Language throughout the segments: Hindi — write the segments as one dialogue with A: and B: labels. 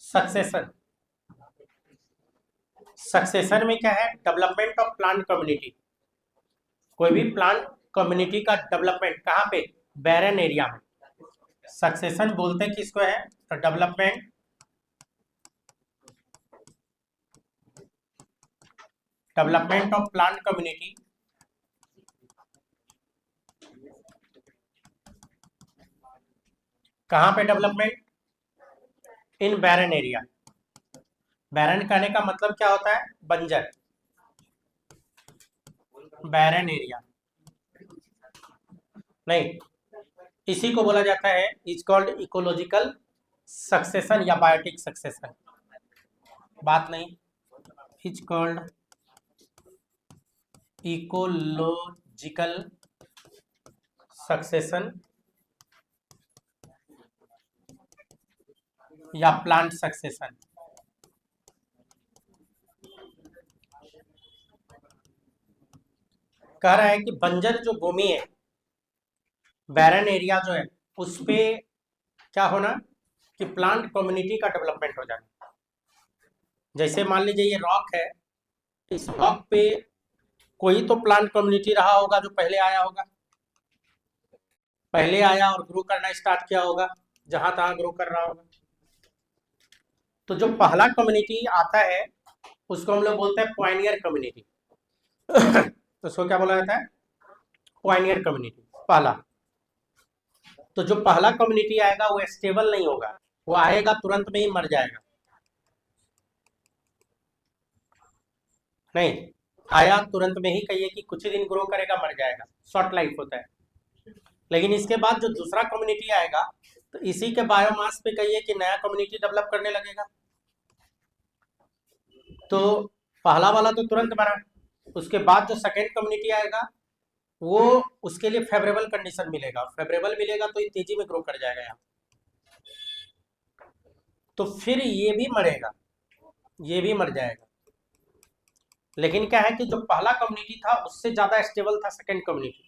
A: सक्सेशन। सक्सेशन में क्या है? Development of plant community. कोई भी प्लांट कम्युनिटी का डेवलपमेंट कहाँ पे? बैरन एरिया में। सक्सेशन बोलते हैं किसको है? तो डेवलपमेंट ऑफ प्लांट कम्युनिटी कहाँ पे डेवलपमेंट? इन बैरन एरिया। बैरन कहने का मतलब क्या होता है? बंजर। बैरन एरिया नहीं, इसी को बोला जाता है, इज कॉल्ड इकोलॉजिकल सक्सेशन या बायोटिक सक्सेशन। बात नहीं, इज कॉल्ड इकोलॉजिकल सक्सेशन या प्लांट सक्सेशन। कह रहा है कि बंजर जो भूमि है, बैरन एरिया जो है, उस पे क्या होना कि प्लांट कम्युनिटी का डेवलपमेंट हो जाना। जैसे मान लीजिए ये रॉक है, इस रॉक पे कोई तो प्लांट कम्युनिटी रहा होगा जो पहले आया होगा, पहले आया और ग्रो करना स्टार्ट किया होगा, जहां तहां ग्रो कर रहा होगा। तो जो पहला कम्युनिटी आता है उसको हम लोग बोलते हैं पॉइनियर कम्युनिटी। तो उसको क्या बोला जाता है? पॉइनियर कम्युनिटी, पहला। तो जो पहला कम्युनिटी आएगा वो स्टेबल नहीं होगा, वो आएगा तुरंत में ही मर जाएगा। नहीं, आया तुरंत में ही कहिए कि कुछ ही दिन ग्रो करेगा, मर जाएगा, शॉर्ट लाइफ होता है। लेकिन इसके बाद जो दूसरा कम्युनिटी आएगा तो इसी के बायोमास पे कहिए कि नया कम्युनिटी डेवलप करने लगेगा। तो पहला वाला तो तुरंत मरा, उसके बाद जो सेकेंड कम्युनिटी आएगा वो उसके लिए फेवरेबल कंडीशन मिलेगा, फेवरेबल मिलेगा तो ये तेजी में ग्रो कर जाएगा यहाँ। तो फिर ये भी मरेगा, ये भी मर जाएगा। लेकिन क्या है कि जो पहला कम्युनिटी था उससे ज्यादा स्टेबल था सेकेंड कम्युनिटी।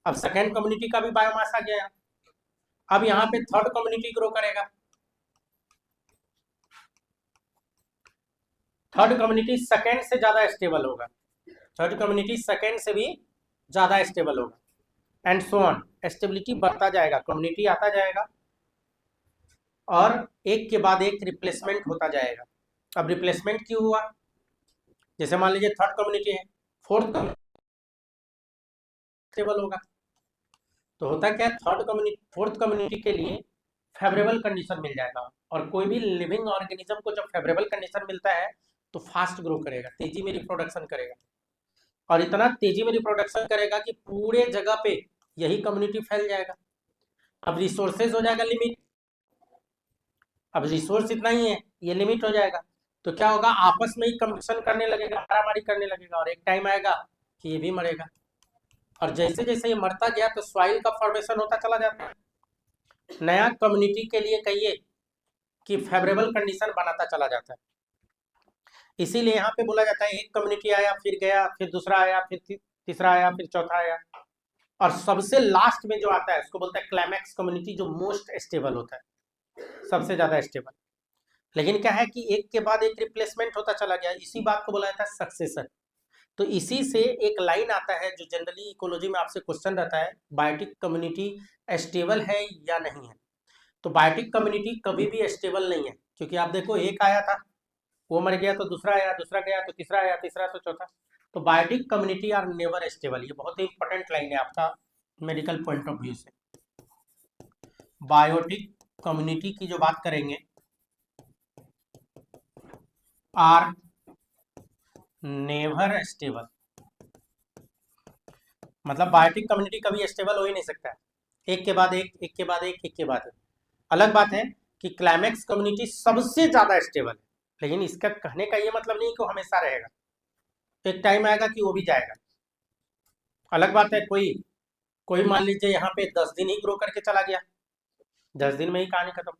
A: अब सेकेंड कम्युनिटी का भी बायोमास आ गया, अब यहाँ पे थर्ड कम्युनिटी ग्रो करेगा। थर्ड कम्युनिटी सेकेंड से ज्यादा स्टेबल होगा, थर्ड कम्युनिटी सेकेंड से भी ज्यादा स्टेबल होगा, एंड सो ऑन। स्टेबिलिटी बढ़ता जाएगा, कम्युनिटी आता जाएगा और एक के बाद एक रिप्लेसमेंट होता जाएगा। अब रिप्लेसमेंट क्यों हुआ? जैसे मान लीजिए थर्ड कम्युनिटी है, फोर्थ स्टेबल होगा। तो होता क्या है, थर्ड कम्युनिटी फोर्थ कम्युनिटी के लिए फेवरेबल कंडीशन मिल जाएगा। और कोई भी लिविंग ऑर्गेनिज्म को जब फेवरेबल कंडीशन मिलता है तो फास्ट ग्रो करेगा, तेजी में रिप्रोडक्शन करेगा, और इतना तेजी में रिप्रोडक्शन करेगा कि पूरे जगह पे यही कम्युनिटी फैल जाएगा। अब रिसोर्सेज हो जाएगा लिमिट, अब रिसोर्स इतना ही है, ये लिमिट हो जाएगा। तो क्या होगा, आपस में ही कंपटीशन करने लगेगा, मारामारी करने लगेगा, और एक टाइम आएगा कि ये भी मरेगा। और जैसे जैसे ये मरता गया तो सॉइल का फॉर्मेशन होता चला जाता है, नया कम्युनिटी के लिए कहिए कि फेवरेबल कंडीशन बनाता चला जाता है। इसीलिए यहाँ पे बोला जाता है एक कम्युनिटी आया फिर गया, फिर दूसरा आया, फिर तीसरा आया, फिर चौथा आया, और सबसे लास्ट में जो आता है उसको बोलते हैं क्लाइमैक्स कम्युनिटी, जो मोस्ट स्टेबल होता है, सबसे ज्यादा स्टेबल। लेकिन क्या है कि एक के बाद एक रिप्लेसमेंट होता चला गया, इसी बात को बोला जाता है सक्सेशन। तो इसी से एक लाइन आता है जो जनरली इकोलॉजी में आपसे क्वेश्चन रहता है, बायोटिक कम्युनिटी स्टेबल है या नहीं है। तो बायोटिक कम्युनिटी कभी भी स्टेबल नहीं है, क्योंकि आप देखो एक आया था, वो मर गया तो दूसरा आया, दूसरा गया तो तीसरा आया, तीसरा तो चौथा। तो biotic community are never stable, ये बहुत ही इंपॉर्टेंट लाइन है आपका मेडिकल पॉइंट ऑफ व्यू से। बायोटिक कम्युनिटी की जो बात करेंगे, आर नेवर स्टेबल, मतलब बायोटिक कम्युनिटी कभी स्टेबल हो ही नहीं सकता है, एक के बाद एक, एक के बाद एक के बाद एक। अलग बात है कि क्लाइमैक्स कम्युनिटी सबसे ज्यादा स्टेबल है, लेकिन इसका कहने का ये मतलब नहीं कि वो हमेशा रहेगा, एक टाइम आएगा कि वो भी जाएगा। अलग बात है, कोई कोई मान लीजिए यहाँ पे 10 दिन ही ग्रो करके चला गया, 10 दिन में ही कहानी खत्म।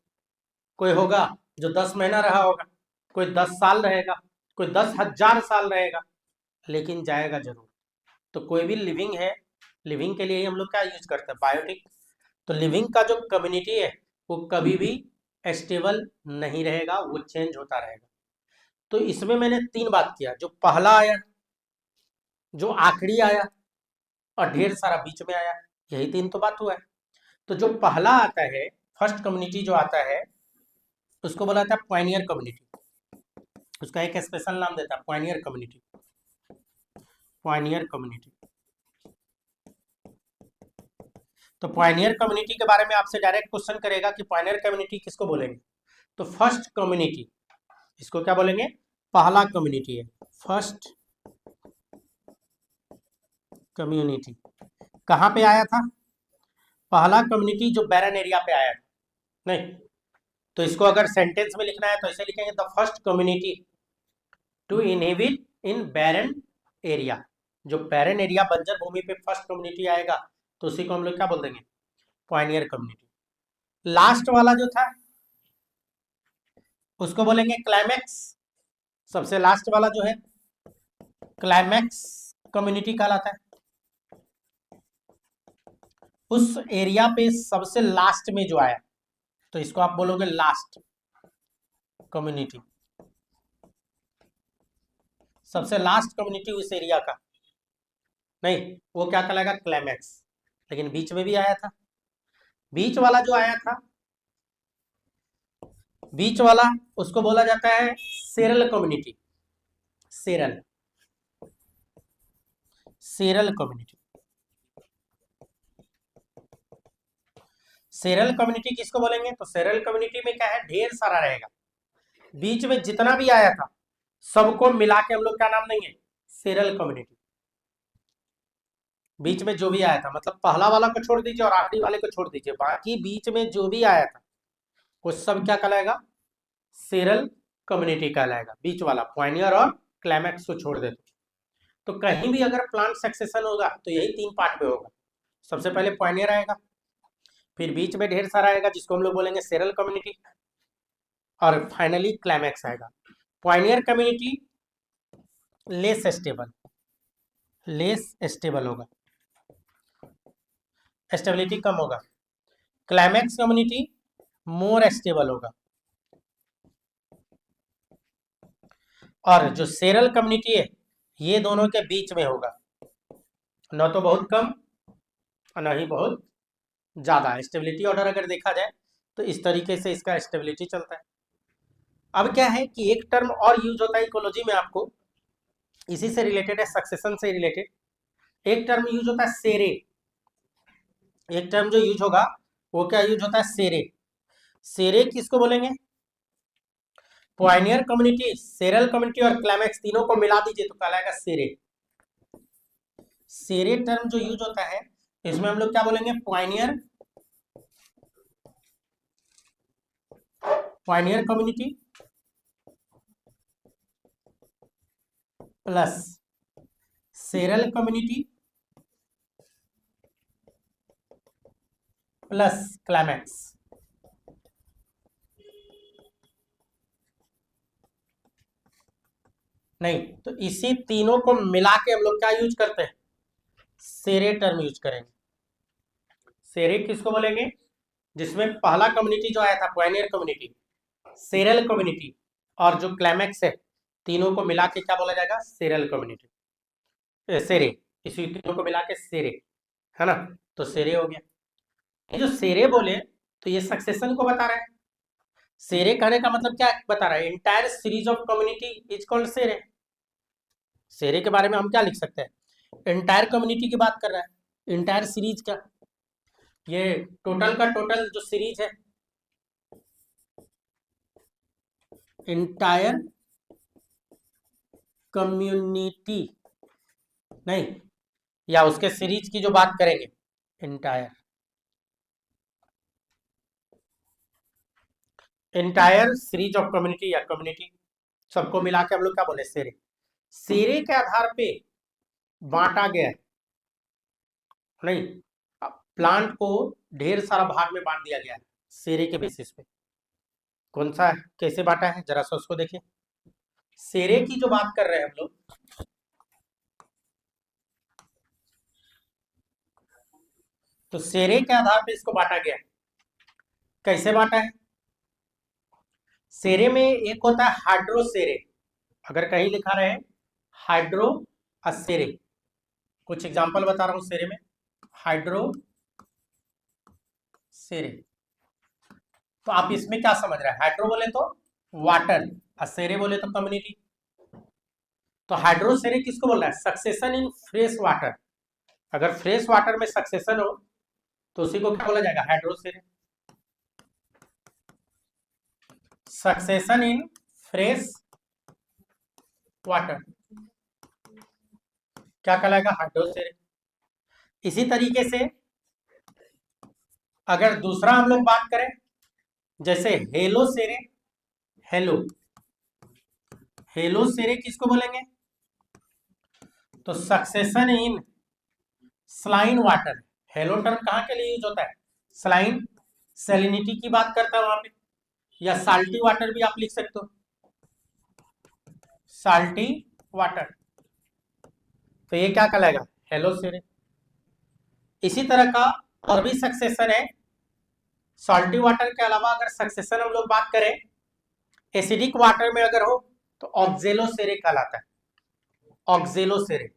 A: कोई होगा जो 10 महीना रहा होगा, कोई 10 साल रहेगा, कोई 10,000 साल रहेगा, लेकिन जाएगा जरूर। तो कोई भी लिविंग है, लिविंग के लिए ही हम लोग क्या यूज करते हैं, बायोटिक तो लिविंग का जो कम्युनिटी है वो कभी भी स्टेबल नहीं रहेगा, वो चेंज होता रहेगा। तो इसमें मैंने 3 बात किया, जो पहला आया, जो आखिरी आया, और ढेर सारा बीच में आया। यही 3 तो बात हुआ है। तो जो पहला आता है, फर्स्ट कम्युनिटी जो आता है, उसको बोला जाता है पायनियर कम्युनिटी। उसका एक स्पेशल नाम देता है, पायनियर कम्युनिटी। Pioneer community. तो पायनियर कम्युनिटी के बारे में आपसे डायरेक्ट क्वेश्चन करेगा कि पायनियर कम्युनिटी किसको बोलेंगे। तो फर्स्ट कम्युनिटी, इसको क्या बोलेंगे, पहला कम्युनिटी है, फर्स्ट कम्युनिटी। कहाँ पे आया था, पहला कम्युनिटी जो बैरन एरिया पे आया था। नहीं, तो इसको अगर सेंटेंस में लिखना है तो ऐसे लिखेंगे, the first community to inhabit in barren area. जो बैरन एरिया, बंजर भूमि पे फर्स्ट कम्युनिटी आएगा तो उसी को हम लोग क्या बोल देंगे, पायनियर कम्युनिटी। लास्ट वाला जो था उसको बोलेंगे क्लाइमैक्स। सबसे लास्ट वाला जो है क्लाइमैक्स कम्युनिटी कहलाता है। उस एरिया पे सबसे लास्ट में जो आया तो इसको आप बोलोगे लास्ट कम्युनिटी। सबसे लास्ट कम्युनिटी उस एरिया का, नहीं, वो क्या कहलाएगा, क्लाइमैक्स। लेकिन बीच में भी आया था, बीच वाला जो आया था, बीच वाला उसको बोला जाता है cereal community. Cereal, cereal community. Cereal community किसको बोलेंगे, तो सेरल कम्युनिटी में क्या है, ढेर सारा रहेगा। बीच में जितना भी आया था सबको मिला के हम लोग क्या नाम देंगे, सेरल कम्युनिटी। बीच में जो भी आया था, मतलब पहला वाला को छोड़ दीजिए और आखिरी वाले को छोड़ दीजिए, बाकी बीच में जो भी आया था वो सब क्या कहलाएगा, सेरल कम्युनिटी कहलाएगा। बीच वाला पॉइनियर और क्लाइमैक्स को छोड़ दे तो कहीं भी अगर प्लांट सक्सेशन होगा तो यही 3 पार्ट पे होगा। सबसे पहले पॉइनियर आएगा, फिर बीच में ढेर सारा आएगा जिसको हम लोग बोलेंगे सेरल कम्युनिटी, और फाइनली क्लाइमैक्स आएगा। Pioneer community less stable, less stable होगा, स्टेबिलिटी कम होगा। क्लाइमैक्स कम्युनिटी मोर स्टेबल होगा। और जो सेरल कम्युनिटी है ये दोनों के बीच में होगा, न तो बहुत कम और न ही बहुत ज्यादा। स्टेबिलिटी ऑर्डर अगर देखा जाए तो इस तरीके से इसका स्टेबिलिटी चलता है। अब क्या है कि एक टर्म और यूज होता है इकोलॉजी में, आपको इसी से रिलेटेड है, सक्सेशन से रिलेटेड। एक टर्म यूज होता है सेरे। एक टर्म जो यूज होगा वो क्या यूज होता है, सेरे। सेरे किसको बोलेंगे, पायनियर कम्युनिटी, सेरल कम्युनिटी और क्लाइमैक्स तीनों को मिला दीजिए तो कहलाएगा सेरे। सेरे टर्म जो यूज होता है इसमें हम लोग क्या बोलेंगे, Pioneer, Pioneer community plus cereal community plus climax. नहीं, तो इसी तीनों को मिला के हम लोग क्या यूज करते हैं, सेरे टर्म यूज करेंगे। सेरे किसको बोलेंगे, जिसमें पहला कम्युनिटी जो आया था पायनियर कम्युनिटी, सेरल कम्युनिटी और जो क्लाइमैक्स है, तीनों को मिला के क्या बोला जाएगा, सेरल कम्युनिटी, सेरे। इसी तीनों को मिला के सेरे, है ना। तो सेरे हो गया। ये जो सेरे बोले तो ये सक्सेशन को बता रहा है। सेरे कहने का मतलब क्या बता रहा है, entire series of community is called sere. Sere के बारे में हम क्या लिख सकते हैं, इंटायर कम्युनिटी की बात कर रहा है। इंटायर सीरीज क्या, ये टोटल का टोटल जो सीरीज है, इंटायर कम्युनिटी, नहीं, या उसके सीरीज की जो बात करेंगे, entire, entire series of community या कम्युनिटी, सबको मिला के हम लोग क्या बोले, सेरे। सेरे के आधार पे बांटा गया है, नहीं, प्लांट को ढेर सारा भाग में बांट दिया गया है सेरे के बेसिस पे। कौन सा, कैसे बांटा है जरा सा उसको देखिए। सेरे की जो बात कर रहे हैं हम लोग, तो सेरे के आधार पे इसको बांटा गया। कैसे बांटा है? सेरे में एक होता है हाइड्रोसेरे, अगर कहीं लिखा रहे हाइड्रो असेरे, कुछ एग्जांपल बता रहा हूं सेरे में। हाइड्रो सेरे, तो आप इसमें क्या समझ रहे हैं? हाइड्रो बोले तो वाटर, और सेरे बोले तो कम्युनिटी। तो हाइड्रोसेरे किसको बोल रहा है? Succession in fresh water. अगर फ्रेश वाटर में सक्सेशन हो तो उसी को क्या बोला जाएगा? हाइड्रोसेरे। सक्सेशन इन फ्रेश वाटर क्या कहलाएगा? हाइड्रोसेरे। इसी तरीके से अगर दूसरा हम लोग बात करें, जैसे हेलोसेरे, हेलो, हेलोसेरे किसको बोलेंगे? तो succession in saline water. Halo term कहाँ के लिए यूज होता है? स्लाइन, सैलिनिटी की बात करता है वहां पे, या साल्टी वाटर भी आप लिख सकते हो, साल्टी वाटर। तो ये क्या कहलाएगा? हेलोसेरे। इसी तरह का और भी सक्सेशन है। सॉल्टी वाटर के अलावा अगर सक्सेशन हम लोग बात करें एसिडिक वाटर में अगर हो तो ऑक्जेलोसेरे कहलाता है। ऑक्जेलोसेरे,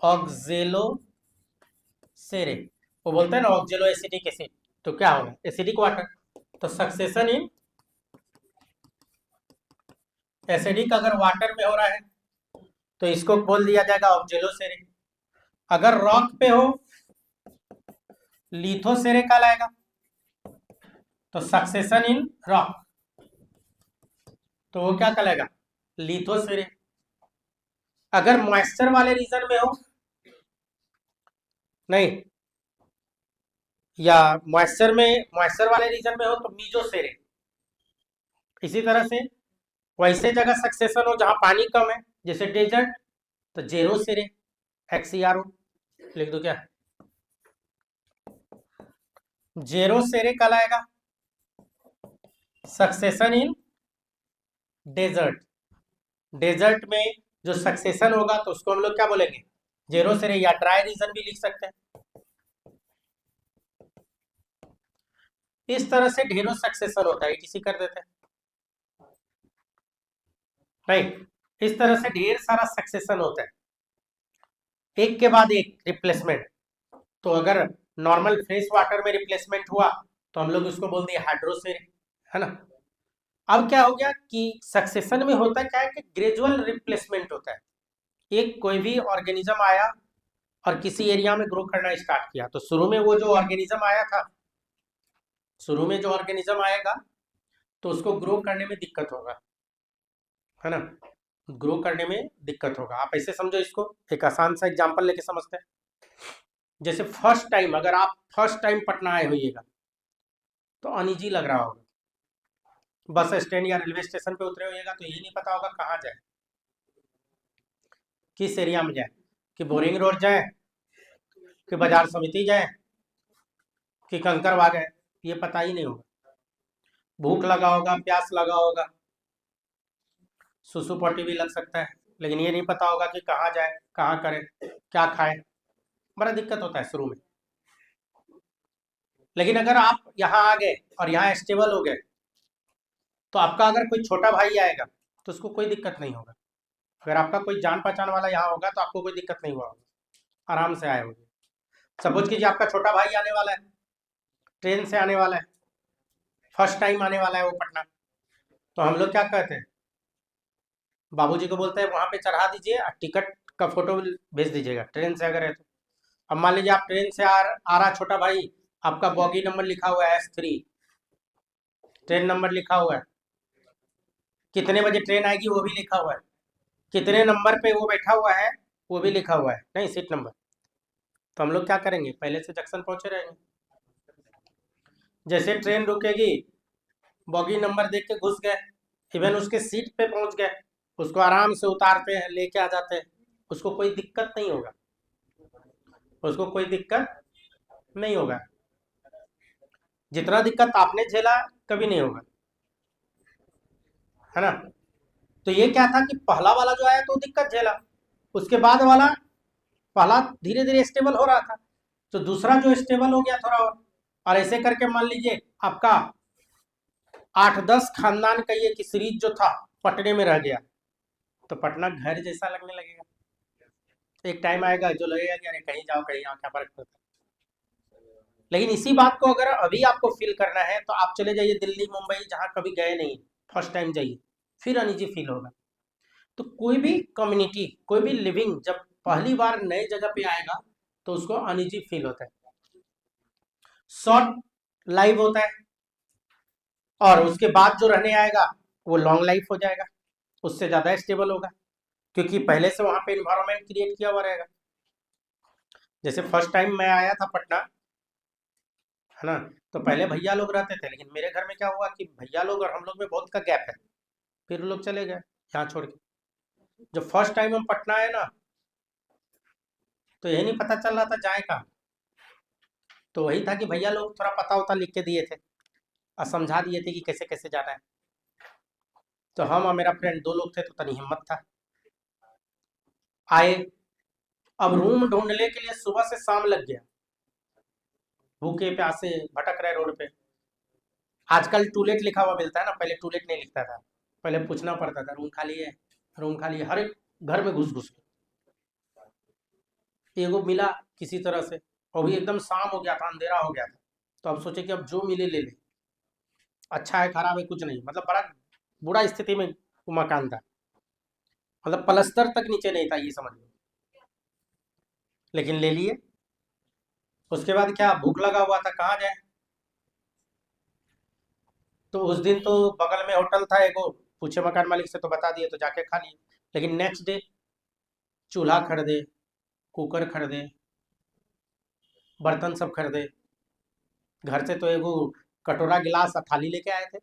A: ऑक्जेलोसेरे, वो बोलते हैं ना ऑक्जेलो एसिडिक एसिड, तो क्या होगा? Acidic water. तो सक्सेशन इन एसिडिक अगर वाटर में हो रहा है तो इसको बोल दिया जाएगा ऑक्जेलोसेरे। अगर रॉक पे हो लिथोसेरे कहलाएगा। तो सक्सेशन इन रॉक, तो वो क्या कहलाएगा? लिथोसेरे। अगर मॉइस्चर वाले रीजन में हो, नहीं, या मॉइस्चर वाले रीजन में हो तो मीजोसेरे। इसी तरह से वैसे जगह सक्सेशन हो जहां पानी कम है, जैसे डेजर्ट, तो जेरोसेरे, XERO लिख दो क्या? जेरोसेरे कहलाएगा। सक्सेशन इन डेजर्ट, डेजर्ट में जो सक्सेशन होगा तो उसको हम लोग क्या बोलेंगे? जेरोसेरे, या ड्राई रीजन भी लिख सकते हैं। इस तरह से ढेरों सक्सेशन होता है, किसी कर देते हैं नहीं, इस तरह से ढेर सारा सक्सेशन होता है, एक के बाद एक रिप्लेसमेंट। तो अगर नॉर्मल फ्रेश वाटर में रिप्लेसमेंट हुआ तो हम लोग उसको बोल दिए हाइड्रोसेरे, है ना। अब क्या हो गया कि सक्सेशन में होता क्या है कि ग्रेजुअल रिप्लेसमेंट होता है। एक कोई भी ऑर्गेनिज्म आया और किसी एरिया में ग्रो करना स्टार्ट किया, तो शुरू में वो जो ऑर्गेनिज्म आया था, शुरू में जो ऑर्गेनिज्म आएगा तो उसको ग्रो करने में दिक्कत होगा, है ना। ग्रो करने में दिक्कत होगा। आप ऐसे समझो इसको, एक आसान सा एग्जांपल लेके समझते हैं। जैसे फर्स्ट टाइम अगर आप फर्स्ट टाइम पटना आए होइएगा तो अनईजी लग रहा होगा, बस स्टैंड या रेलवे स्टेशन पे उतरे होइएगा तो यही नहीं पता होगा कहाँ जाए, किस एरिया में जाए, कि बोरिंग रोड जाए, कि बाजार समिति जाए, कि कंकरबाग है, ये पता ही नहीं होगा। भूख लगा होगा, प्यास लगा होगा, सुसु पॉटी भी लग सकता है, लेकिन ये नहीं पता होगा कि कहाँ जाए, कहाँ करें, क्या खाए। बड़ा दिक्कत होता है शुरू में। लेकिन अगर आप यहाँ आ गए और यहाँ स्टेबल हो गए तो आपका अगर कोई छोटा भाई आएगा तो उसको कोई दिक्कत नहीं होगा। अगर आपका कोई जान पहचान वाला यहाँ होगा तो आपको कोई दिक्कत नहीं हुआ होगा, आराम से आए होंगे। सपोज कीजिए आपका छोटा भाई आने वाला है, ट्रेन से आने वाला है, फर्स्ट टाइम आने वाला है वो पटना, तो हम लोग क्या कहते हैं? बाबूजी को बोलते हैं वहां पे चढ़ा दीजिए और टिकट का फोटो भेज दीजिएगा, ट्रेन से अगर है तो। अब मान लीजिए आप ट्रेन से आ रहा छोटा भाई, आपका बॉगी नंबर लिखा हुआ है S3, ट्रेन नंबर लिखा हुआ है, कितने बजे ट्रेन आएगी वो भी लिखा हुआ है, कितने नंबर पे वो बैठा हुआ है वो भी लिखा हुआ है, नहीं सीट नंबर। तो हम लोग क्या करेंगे? पहले से जंक्शन पहुंचे रहेंगे, जैसे ट्रेन रुकेगी बॉगी नंबर देख के घुस गए, इवन उसके सीट पे पहुंच गए, उसको आराम से उतारते हैं, लेके आ जाते हैं, उसको कोई दिक्कत नहीं होगा, उसको कोई दिक्कत नहीं होगा। जितना दिक्कत आपने झेला कभी नहीं होगा, है ना। तो ये क्या था कि पहला वाला जो आया तो दिक्कत झेला, उसके बाद वाला, पहला धीरे धीरे स्टेबल हो रहा था, तो दूसरा जो स्टेबल हो गया थोड़ा और ऐसे करके मान लीजिए आपका 8-10 खानदान का ये कि सीरीज जो था पटने में रह गया, तो पटना घर जैसा लगने लगेगा। एक टाइम आएगा जो लगेगा कि अरे कहीं जाओ कहीं आओ क्या फर्क पड़ता है। लेकिन इसी बात को अगर अभी आपको फील करना है तो आप चले जाइए दिल्ली मुंबई जहाँ कभी गए नहीं, फर्स्ट टाइम जाइए, फिर अनईजी फील होगा। तो कोई भी कम्युनिटी, कोई भी लिविंग जब पहली बार नए जगह पे आएगा तो उसको अनईजी फील होता है। शॉर्ट लाइव होता है और उसके बाद जो रहने आएगा वो लॉन्ग लाइफ हो जाएगा, उससे ज़्यादा स्टेबल होगा, क्योंकि पहले से वहाँ पे इन्वायरमेंट क्रिएट किया हुआ रहेगा। जैसे फर्स्ट टाइम मैं आया था पटना, है ना, तो पहले भैया लोग रहते थे, लेकिन मेरे घर में क्या हुआ कि भैया लोग और हम लोग में बहुत का गैप है, फिर लोग चले गए यहाँ छोड़ के। जब फर्स्ट टाइम हम पटना आए ना, तो यही नहीं पता चल रहा था जाए कहाँ। तो वही था कि भैया लोग थोड़ा पता वता लिख के दिए थे और समझा दिए थे कि कैसे कैसे जाना है। तो हम और मेरा फ्रेंड 2 लोग थे, तो तनी हिम्मत था, आए। अब रूम ढूंढने के लिए सुबह से शाम लग गया, भूखे प्यासे भटक रहे रोड पे। आजकल टूलेट लिखा हुआ मिलता है ना, पहले टूलेट नहीं लिखता था, पहले पूछना पड़ता था रूम खाली है, रूम खाली है, हर एक घर में घुस घुस के एगो मिला किसी तरह से। और भी एकदम शाम हो गया था, अंधेरा हो गया था, तो अब सोचे कि अब जो मिले ले ले, अच्छा है खराब है कुछ नहीं, मतलब बड़ा बुरा स्थिति में वो मकान था, मतलब पलस्तर तक नीचे नहीं था ये समझ लो, लेकिन ले लिए। उसके बाद क्या, भूख लगा हुआ था, कहाँ जाए। तो उस दिन तो बगल में होटल था एगो, पूछे मकान मालिक से तो बता दिए, तो जाके खा लिए। लेकिन नेक्स्ट डे चूल्हा खरीदे, कुकर खरीदे, बर्तन सब खरीदे, घर से तो एगो कटोरा गिलास और थाली लेके आए थे,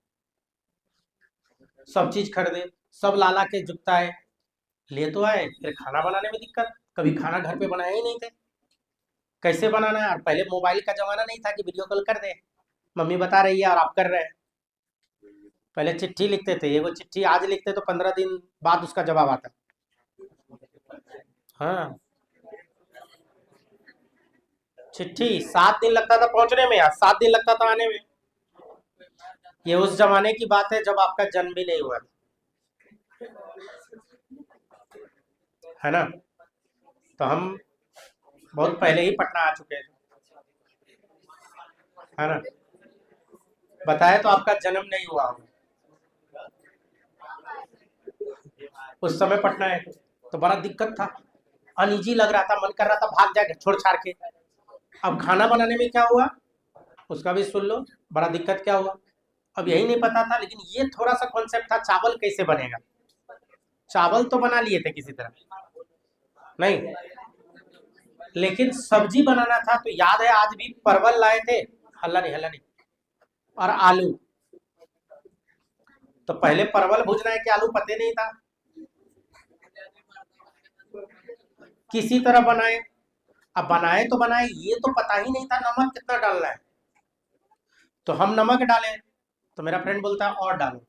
A: सब चीज खरीदे, सब लाला के जुगताए ले तो आए। फिर खाना बनाने में दिक्कत, कभी खाना घर पे बनाया ही नहीं थे, कैसे बनाना है। और पहले मोबाइल का जमाना नहीं था कि वीडियो कॉल कर दे, मम्मी बता रही है और आप कर रहे हैं। पहले चिट्ठी लिखते थे, एगो चिट्ठी आज लिखते तो 15 दिन बाद उसका जवाब आता। हाँ, चिट्ठी 7 दिन लगता था पहुंचने में, या 7 दिन लगता था आने में। ये उस जमाने की बात है जब आपका जन्म भी नहीं हुआ था, है ना। तो हम बहुत पहले ही पटना आ चुके थे, है ना। बताए तो आपका जन्म नहीं हुआ होगा, उस समय पटना है, तो बड़ा दिक्कत था, अनईजी लग रहा था, मन कर रहा था भाग जाए छोड़ छाड़ के। अब खाना बनाने में क्या हुआ, उसका भी सुन लो, बड़ा दिक्कत क्या हुआ। अब यही नहीं पता था, लेकिन ये थोड़ा सा कॉन्सेप्ट था, चावल कैसे बनेगा। चावल तो बना लिए थे किसी तरह, नहीं, लेकिन सब्जी बनाना था। तो याद है आज भी परवल लाए थे, हल्ला नहीं हल्ला नहीं, और आलू। तो पहले परवल भूजना है कि आलू पते नहीं था, किसी तरह बनाए। अब बनाए तो बनाए, ये तो पता ही नहीं था नमक कितना डालना है। तो हम नमक डाले, तो मेरा फ्रेंड बोलता है और डालो,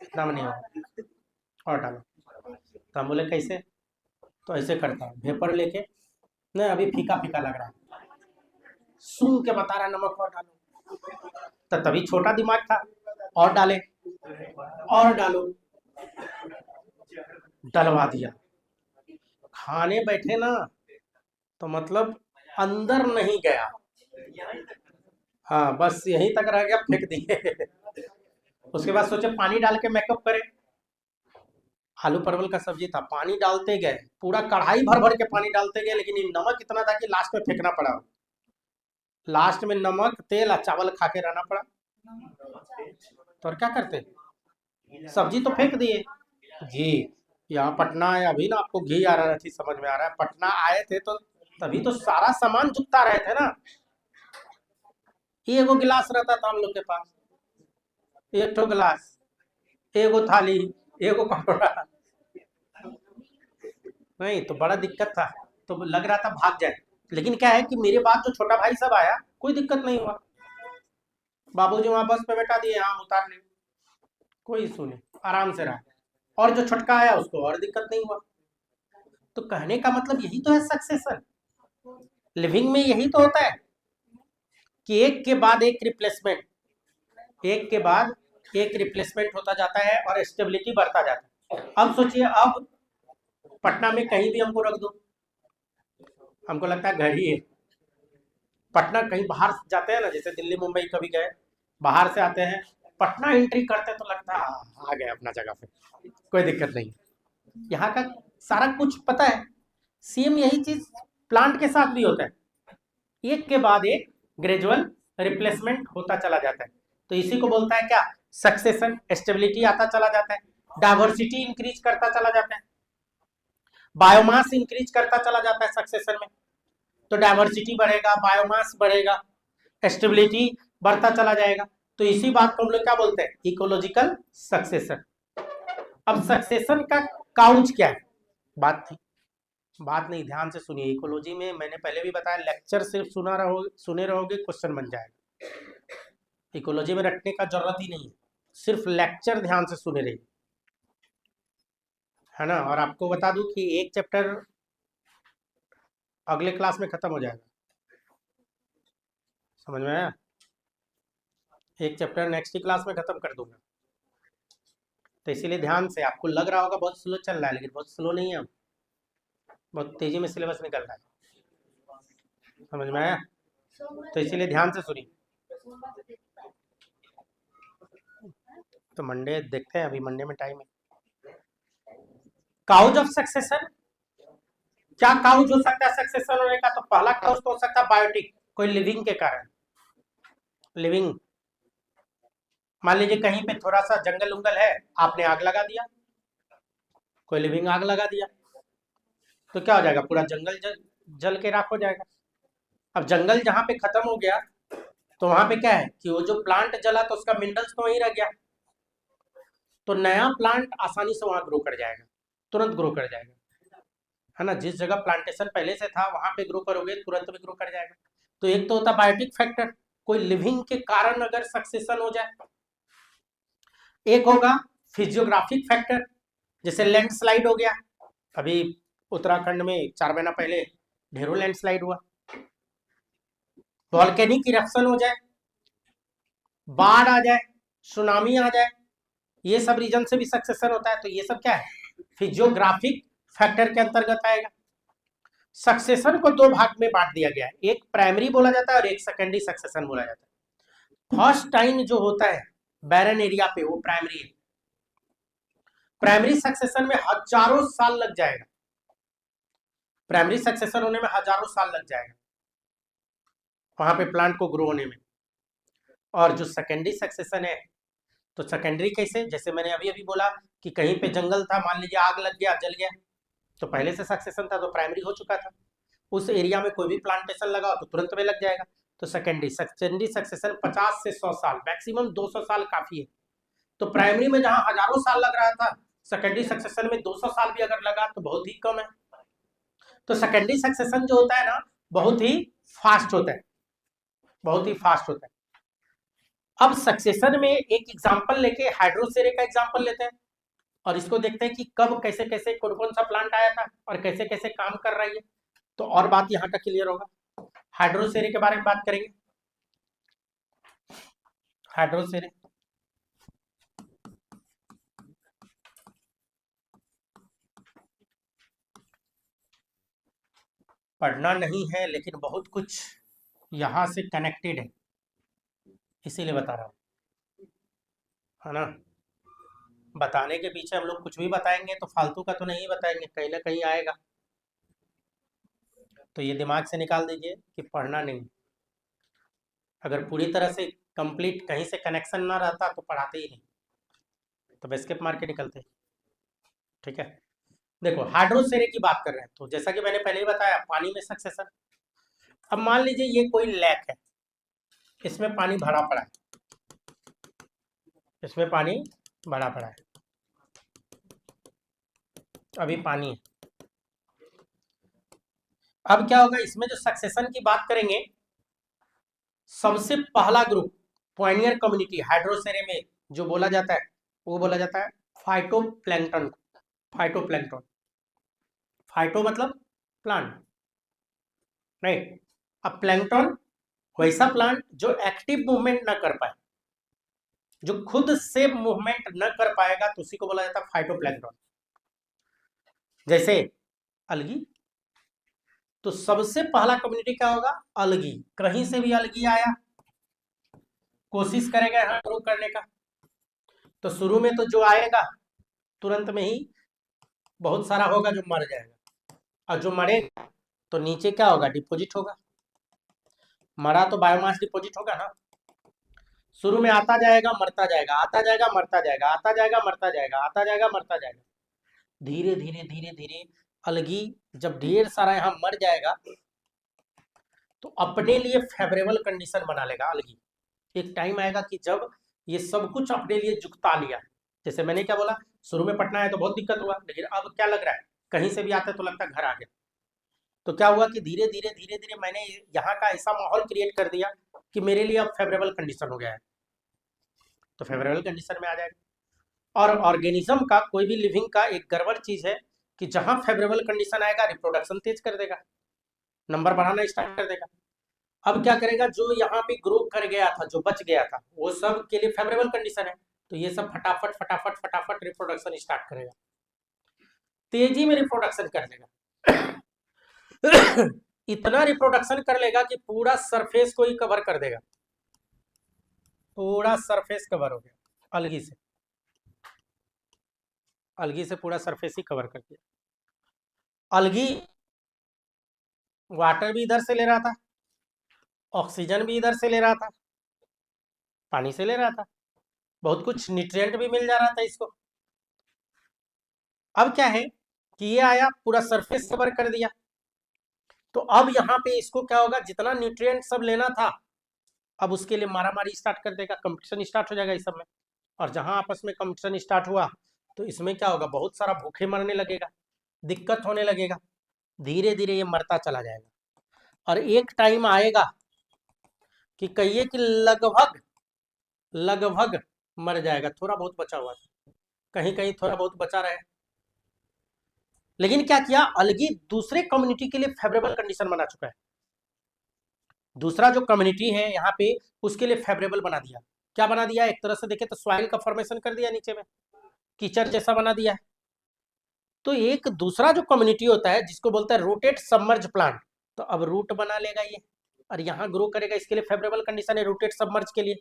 A: इतना में नहीं होगा, और डालो। तो हम बोले कैसे, तो ऐसे करता हूँ भेपर लेके, नहीं अभी फीका फीका लग रहा है, सूंघ के बता रहा है नमक और डालो। तो तभी छोटा दिमाग था, और डाले, और डालो, डलवा दिया। खाने बैठे ना, तो मतलब अंदर नहीं गया, हाँ बस यहीं तक रह गया, फेंक दिए। उसके बाद सोचे पानी डाल के मेकअप करें। आलू परवल का सब्जी था, पानी डालते गए, पूरा कढ़ाई भर भर के पानी डालते गए, लेकिन नमक इतना था कि लास्ट में फेंकना पड़ा। लास्ट में नमक तेल और चावल खा के रहना पड़ा। तो और क्या करते, सब्जी तो फेंक दिए। घी, यहाँ पटना आए अभी ना आपको घी आ रहा थी, समझ में आ रहा है, पटना आए थे तो तभी तो सारा सामान जुकता रहे थे ना। एगो गिलास रहता था हम लोग के पास, एक ठो गिलास, एगो थाली, एगो कटोरा, नहीं तो बड़ा दिक्कत था। तो लग रहा था भाग जाए, लेकिन क्या है कि मेरे बाद जो छोटा भाई सब आया, कोई दिक्कत नहीं हुआ। बाबूजी वहां बस पे बैठा दिए, हाँ उतार ले, कोई इशू नहीं, आराम से रहा। और जो छोटका आया उसको और दिक्कत नहीं हुआ। तो कहने का मतलब यही तो है सक्सेसर, लिविंग में यही तो होता है कि एक के बाद एक रिप्लेसमेंट, एक के बाद एक रिप्लेसमेंट होता जाता है और स्टेबिलिटी बढ़ता जाता है। अब सोचिए, अब पटना में कहीं भी हमको रख दो, हमको लगता है घर ही है। पटना कहीं बाहर जाते हैं ना, जैसे दिल्ली मुंबई कभी गए, बाहर से आते हैं, पटना एंट्री करते हैं तो लगता है आ गए अपना जगह पे, कोई दिक्कत नहीं। यहाँ का सारा कुछ पता है। सेम यही चीज प्लांट के साथ भी होता है, एक के बाद एक ग्रेजुअल रिप्लेसमेंट होता चला जाता है। तो इसी को बोलता है क्या, सक्सेशन। स्टेबिलिटी आता चला जाता है, डाइवर्सिटी इंक्रीज करता चला जाता है, बायोमास इंक्रीज करता चला जाता है सक्सेशन में। तो डाइवर्सिटी बढ़ेगा, बायोमास बढ़ेगा, स्टेबिलिटी बढ़ता चला जाएगा। तो इसी बात को हम लोग क्या बोलते हैं, इकोलॉजिकल सक्सेशन। अब सक्सेशन का काउंट क्या है, बात थी, बात नहीं, ध्यान से सुनिए। इकोलॉजी में मैंने पहले भी बताया, लेक्चर सिर्फ सुने रहोगे क्वेश्चन बन जाएगा। इकोलॉजी में रटने का जरूरत ही नहीं है, सिर्फ लेक्चर ध्यान से सुने रहिए, है ना। और आपको बता दूं कि एक चैप्टर अगले क्लास में खत्म हो जाएगा, समझ में आया। एक चैप्टर नेक्स्ट क्लास में खत्म कर दूंगा। तो इसीलिए ध्यान से, आपको लग रहा होगा बहुत स्लो चल रहा है, लेकिन बहुत स्लो नहीं है, बहुत तेजी में सिलेबस निकल रहा है, समझ में आया। तो इसीलिए ध्यान से सुनिए। तो मंडे देखते हैं, अभी मंडे में टाइम है। काउज ऑफ सक्सेशन, क्या काउज हो सकता है सक्सेशन होने का, तो पहला काउज तो हो सकता है बायोटिक, कोई लिविंग के कारण। लिविंग, मान लीजिए कहीं पे थोड़ा सा जंगल उंगल है, आपने आग लगा दिया, कोई लिविंग आग लगा दिया, तो क्या हो जाएगा, पूरा जंगल जल के राख हो जाएगा। अब जंगल जहां पे खत्म हो गया, तो वहां पे क्या है कि वो जो प्लांट जला तो उसका मिनरल्स तो वहीं रह गया, तो नया प्लांट आसानी से वहां ग्रो कर जाएगा, तुरंत ग्रो कर जाएगा, है ना। जिस जगह प्लांटेशन पहले से था वहां पे ग्रो करोगे तुरंत में ग्रो कर जाएगा। तो एक तो होता बायोटिक फैक्टर, कोई लिविंग के कारण अगर सक्सेशन हो जाए। एक होगा फिजियोग्राफिक फैक्टर, जैसे लैंडस्लाइड हो गया, अभी उत्तराखंड में 4 महीना पहले ढेरों लैंडस्लाइड हुआ, वॉल्केनिक इरप्शन हो जाए, बाढ़ आ जाए, सुनामी आ जाए, ये सब रीजन से भी सक्सेशन होता है। तो ये सब क्या है, फिजियोग्राफिक फैक्टर के अंतर्गत आएगा। सक्सेशन को दो भाग में बांट दिया गया है, एक प्राइमरी बोला जाता है और एक सेकेंडरी सक्सेशन बोला जाता है। फर्स्ट टाइम जो होता है बैरन एरिया पे, वो प्राइमरी है। प्राइमरी सक्सेशन में हजारों साल लग जाएगा, प्राइमरी सक्सेशन होने में हजारों साल लग जाएगा वहां पे प्लांट को ग्रो होने में। और जो सेकेंडरी सक्सेशन है, तो सेकेंडरी कैसे, जैसे मैंने अभी अभी बोला कि कहीं पे जंगल था, मान लीजिए आग लग गया, जल गया, तो पहले से सक्सेशन था, तो प्राइमरी हो चुका था। उस एरिया में कोई भी प्लांटेशन लगाओ तो तुरंत में लग जाएगा। तो सेकेंडरी सेकेंडरी सक्सेशन 50 से 100 साल, मैक्सिमम 200 साल काफी है। तो प्राइमरी में जहां हजारों साल लग रहा था, सेकेंडरी सक्सेशन में 200 साल भी अगर लगा तो बहुत ही कम है। तो सेकेंडरी सक्सेशन जो होता है ना, बहुत ही फास्ट होता है, बहुत ही फास्ट होता है। अब सक्सेशन में एक एग्जांपल लेके हाइड्रोसेरे का एग्जांपल लेते हैं और इसको देखते हैं कि कब कैसे कैसे कौन कौन सा प्लांट आया था और कैसे कैसे काम कर रही है, तो और बात यहाँ का क्लियर होगा। हाइड्रोसेरे के बारे में बात करेंगे। हाइड्रोसेरे, पढ़ना नहीं है लेकिन बहुत कुछ यहाँ से कनेक्टेड है, इसीलिए बता रहा हूँ, है ना। बताने के पीछे हम लोग कुछ भी बताएंगे तो फालतू का तो नहीं बताएंगे, कहीं ना कहीं आएगा। तो ये दिमाग से निकाल दीजिए कि पढ़ना नहीं, अगर पूरी तरह से कंप्लीट कहीं से कनेक्शन ना रहता तो पढ़ाते ही नहीं, तो स्किप मार के निकलते। ठीक है, देखो हाइड्रोसेरे की बात कर रहे हैं, तो जैसा कि मैंने पहले ही बताया, पानी में सक्सेशन। अब मान लीजिए ये कोई लेक है, इसमें पानी भरा पड़ा है, इसमें पानी भरा पड़ा है, अभी पानी है। अब क्या होगा, इसमें जो सक्सेशन की बात करेंगे, सबसे पहला ग्रुप पॉइनियर कम्युनिटी हाइड्रोसेरे में जो बोला जाता है, वो बोला जाता है फाइटोप्लैंक्टन। फाइटोप्लैंक्टन, फाइटो मतलब प्लांट, राइट। अब प्लैंकटन वैसा प्लांट जो एक्टिव मूवमेंट ना कर पाए, जो खुद से मूवमेंट न कर पाएगा, तो उसी को बोला जाता है फाइटोप्लैंक्टन। जैसे अलगी, तो सबसे पहला कम्युनिटी क्या होगा? अलगी। कहीं से भी अलगी आया, कोशिश करेगा यहाँ ग्रो करने का, तो शुरू में तो जो आएगा तुरंत में ही बहुत सारा होगा जो मर जाएगा, और जो मरेगा तो नीचे क्या होगा? डिपोजिट होगा। मरा तो बायोमास डिपोजिट होगा ना। शुरू में आता जाएगा मरता जाएगा, आता जाएगा मरता जाएगा, आता जाएगा मरता जाएगा, आता जाएगा मरता जाएगा। धीरे धीरे धीरे धीरे अलगी जब ढेर सारा यहाँ मर जाएगा, तो अपने लिए फेवरेबल कंडीशन बना लेगा अलगी। एक टाइम आएगा कि जब ये सब कुछ अपने लिए जुगता लिया, जैसे मैंने क्या बोला, शुरू में पटना है तो बहुत दिक्कत हुआ, लेकिन अब क्या लग रहा है, कहीं से भी आता है तो लगता है घर आ गया। तो क्या हुआ कि धीरे धीरे धीरे धीरे मैंने यहाँ का ऐसा माहौल क्रिएट कर दिया कि मेरे लिए अब फेवरेबल कंडीशन हो गया है, तो फेवरेबल कंडीशन में आ जाएगा। और ऑर्गेनिज्म का, कोई भी लिविंग का एक गड़बड़ चीज है कि जहां फेवरेबल कंडीशन आएगा, रिप्रोडक्शन तेज कर देगा, नंबर बढ़ाना स्टार्ट कर देगा। अब क्या करेगा? जो यहाँ पे ग्रो कर गया था, जो बच गया था, वो सब के लिए फेवरेबल कंडीशन है, तो ये सब फटाफट फटाफट फटाफट रिप्रोडक्शन स्टार्ट करेगा, तेजी में रिप्रोडक्शन कर लेगा। इतना रिप्रोडक्शन कर लेगा कि पूरा सरफेस को ही कवर कर देगा, पूरा सरफेस कवर हो गया अलगी से, अलगी से पूरा सरफेस ही कवर कर दिया। अलगी वाटर भी इधर से ले रहा था, ऑक्सीजन भी इधर से ले रहा था, पानी से ले रहा था, बहुत कुछ न्यूट्रिएंट भी मिल जा रहा था इसको। अब क्या है कि ये आया पूरा सरफेस कवर कर दिया, तो अब यहाँ पे इसको क्या होगा? जितना न्यूट्रिएंट सब लेना था, अब उसके लिए मारामारी स्टार्ट कर देगा, कंपटीशन स्टार्ट हो जाएगा इस सब में। और जहां आपस में कंपटीशन स्टार्ट हुआ, तो इसमें क्या होगा? बहुत सारा भूखे मरने लगेगा, दिक्कत होने लगेगा, धीरे धीरे ये मरता चला जाएगा। और एक टाइम आएगा कि कहिए कि लगभग लगभग मर जाएगा, थोड़ा बहुत बचा हुआ था, कहीं कहीं थोड़ा बहुत बचा रहे। लेकिन क्या किया? अलगी दूसरे कम्युनिटी के लिए फेवरेबल कंडीशन बना चुका है, दूसरा जो कम्युनिटी है यहाँ पे उसके लिए फेवरेबल बना दिया। क्या बना दिया? एक तरह से देखे तो सॉइल का फॉर्मेशन कर दिया, नीचे में कीचड़ जैसा बना दिया है। तो एक दूसरा जो कम्युनिटी होता है जिसको बोलता है रूटेड सबमर्ज प्लांट, तो अब रूट बना लेगा ये और यहाँ ग्रो करेगा, इसके लिए फेवरेबल कंडीशन है रूटेड सबमर्ज के लिए,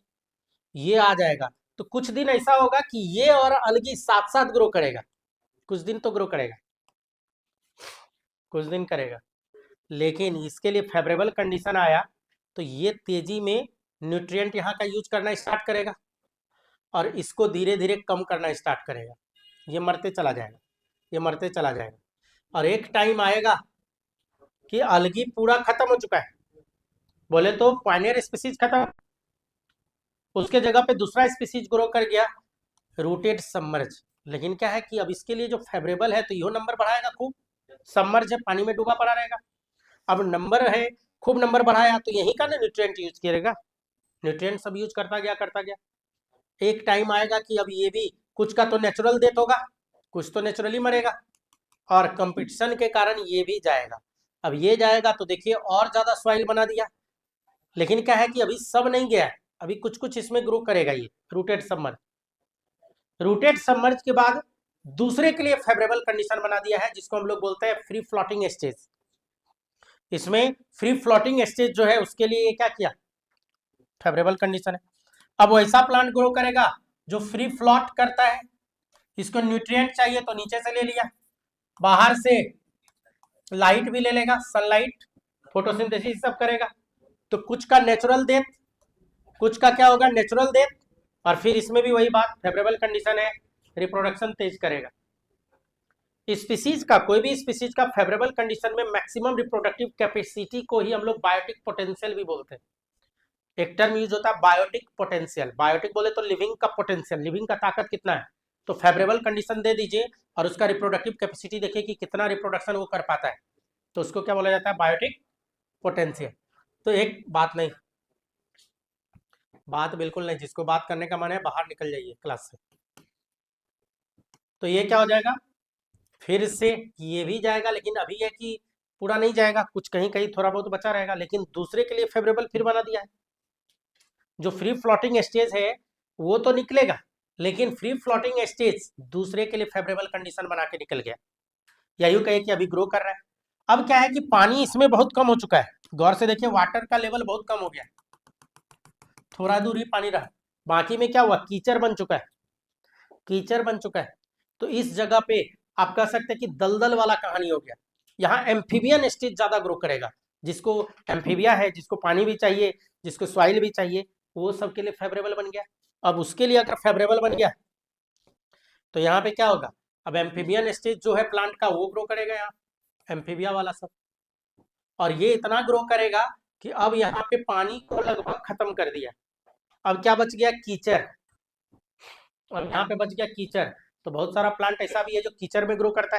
A: ये आ जाएगा। तो कुछ दिन ऐसा होगा कि ये और अलगी साथ साथ ग्रो करेगा, कुछ दिन तो ग्रो करेगा, कुछ दिन करेगा, लेकिन इसके लिए फेवरेबल कंडीशन आया तो ये तेजी में न्यूट्रिएंट यहाँ का यूज करना स्टार्ट करेगा और इसको धीरे धीरे कम करना स्टार्ट करेगा, ये मरते चला जाएगा, ये मरते चला जाएगा। और एक टाइम आएगा कि अलगी पूरा खत्म हो चुका है, बोले तो पायनियर स्पीसीज खत्म, उसके जगह पे दूसरा स्पीसीज ग्रो कर गया, रूटेड सबमर्ज। लेकिन क्या है कि अब इसके लिए जो फेवरेबल है तो यो नंबर बढ़ाएगा खूब, सबमर्ज है, पानी में डूबा पड़ा रहेगा। अब नंबर है, खूब नंबर बढ़ाया तो यही का ना न्यूट्रिएंट यूज करेगा, न्यूट्रिएंट सब यूज करता गया करता गया। एक टाइम आएगा कि अब ये भी कुछ का तो नेचुरल डेथ होगा, कुछ तो नेचुरली मरेगा, और कंपटीशन के कारण ये भी जाएगा। अब ये जाएगा तो देखिए और ज्यादा सॉइल बना दिया, लेकिन क्या है कि अभी सब नहीं गया है, अभी कुछ कुछ इसमें ग्रो करेगा ये रूटेड सबमर्ज। रूटेड सबमर्ज के बाद दूसरे के लिए फेवरेबल कंडीशन बना दिया है जिसको हम लोग बोलते हैं फ्री फ्लोटिंग स्टेज। इसमें फ्री फ्लोटिंग स्टेज जो है उसके लिए ये क्या किया? फेवरेबल कंडीशन है। अब वैसा प्लांट ग्रो करेगा जो फ्री फ्लॉट करता है, इसको न्यूट्रिएंट चाहिए तो नीचे से ले लिया, बाहर से लाइट भी ले लेगा, सनलाइट, फोटोसिंथेसिस सब करेगा। तो कुछ का नेचुरल डेथ, कुछ का क्या होगा? Natural death. और फिर इसमें भी वही बात, फेवरेबल कंडीशन है, रिप्रोडक्शन तेज करेगा। स्पीसीज का, कोई भी स्पीसीज का फेवरेबल कंडीशन में मैक्सिमम रिप्रोडक्टिव कैपेसिटी को ही हम लोग बायोटिक पोटेंशियल भी बोलते हैं। एक टर्म यूज होता है बायोटिक पोटेंशियल, बायोटिक बोले तो लिविंग का पोटेंशियल, लिविंग का ताकत कितना है, तो फेवरेबल कंडीशन दे दीजिए और उसका रिप्रोडक्टिव कैपेसिटी देखिए कि कितना रिप्रोडक्शन वो कर पाता है, तो उसको क्या बोला जाता है? Biotic potential. तो एक बात नहीं, बात बिल्कुल नहीं, जिसको बात करने का मन है बाहर निकल जाइए क्लास से। तो ये क्या हो जाएगा? फिर से ये भी जाएगा, लेकिन अभी है कि पूरा नहीं जाएगा, कुछ कहीं कहीं थोड़ा बहुत बचा रहेगा, लेकिन दूसरे के लिए फेवरेबल फिर बना दिया है। जो फ्री फ्लोटिंग स्टेज है वो तो निकलेगा, लेकिन फ्री फ्लोटिंग स्टेज दूसरे के लिए फेवरेबल कंडीशन बना के निकल गया, या यूं कहे कि अभी ग्रो कर रहा है। अब क्या है कि पानी इसमें बहुत कम हो चुका है, गौर से देखिए वाटर का लेवल बहुत कम हो गया, थोड़ा दूर ही पानी रहा, बाकी में क्या हुआ, कीचड़ बन चुका है, कीचड़ बन चुका है। तो इस जगह पे आप कह सकते हैं कि दलदल वाला कहानी हो गया। यहाँ एम्फीबियन स्टेज ज्यादा ग्रो करेगा, जिसको एम्फीबिया है, जिसको पानी भी चाहिए, जिसको सॉइल भी चाहिए, वो सबके लिए फेवरेबल बन गया। अब उसके लिए अगर फेवरेबल बन गया तो यहाँ पे क्या होगा, अब एम्फीबियन स्टेज जो है प्लांट का वो ग्रो करेगा यहाँ, एम्फीबिया वाला सब, और ये इतना ग्रो करेगा कि अब यहाँ पे पानी को लगभग खत्म कर दिया। अब क्या बच गया, कीचड़, और यहाँ पे बच गया कीचड़। तो बहुत सारा प्लांट ऐसा भी है जो कीचड़ में ग्रो करता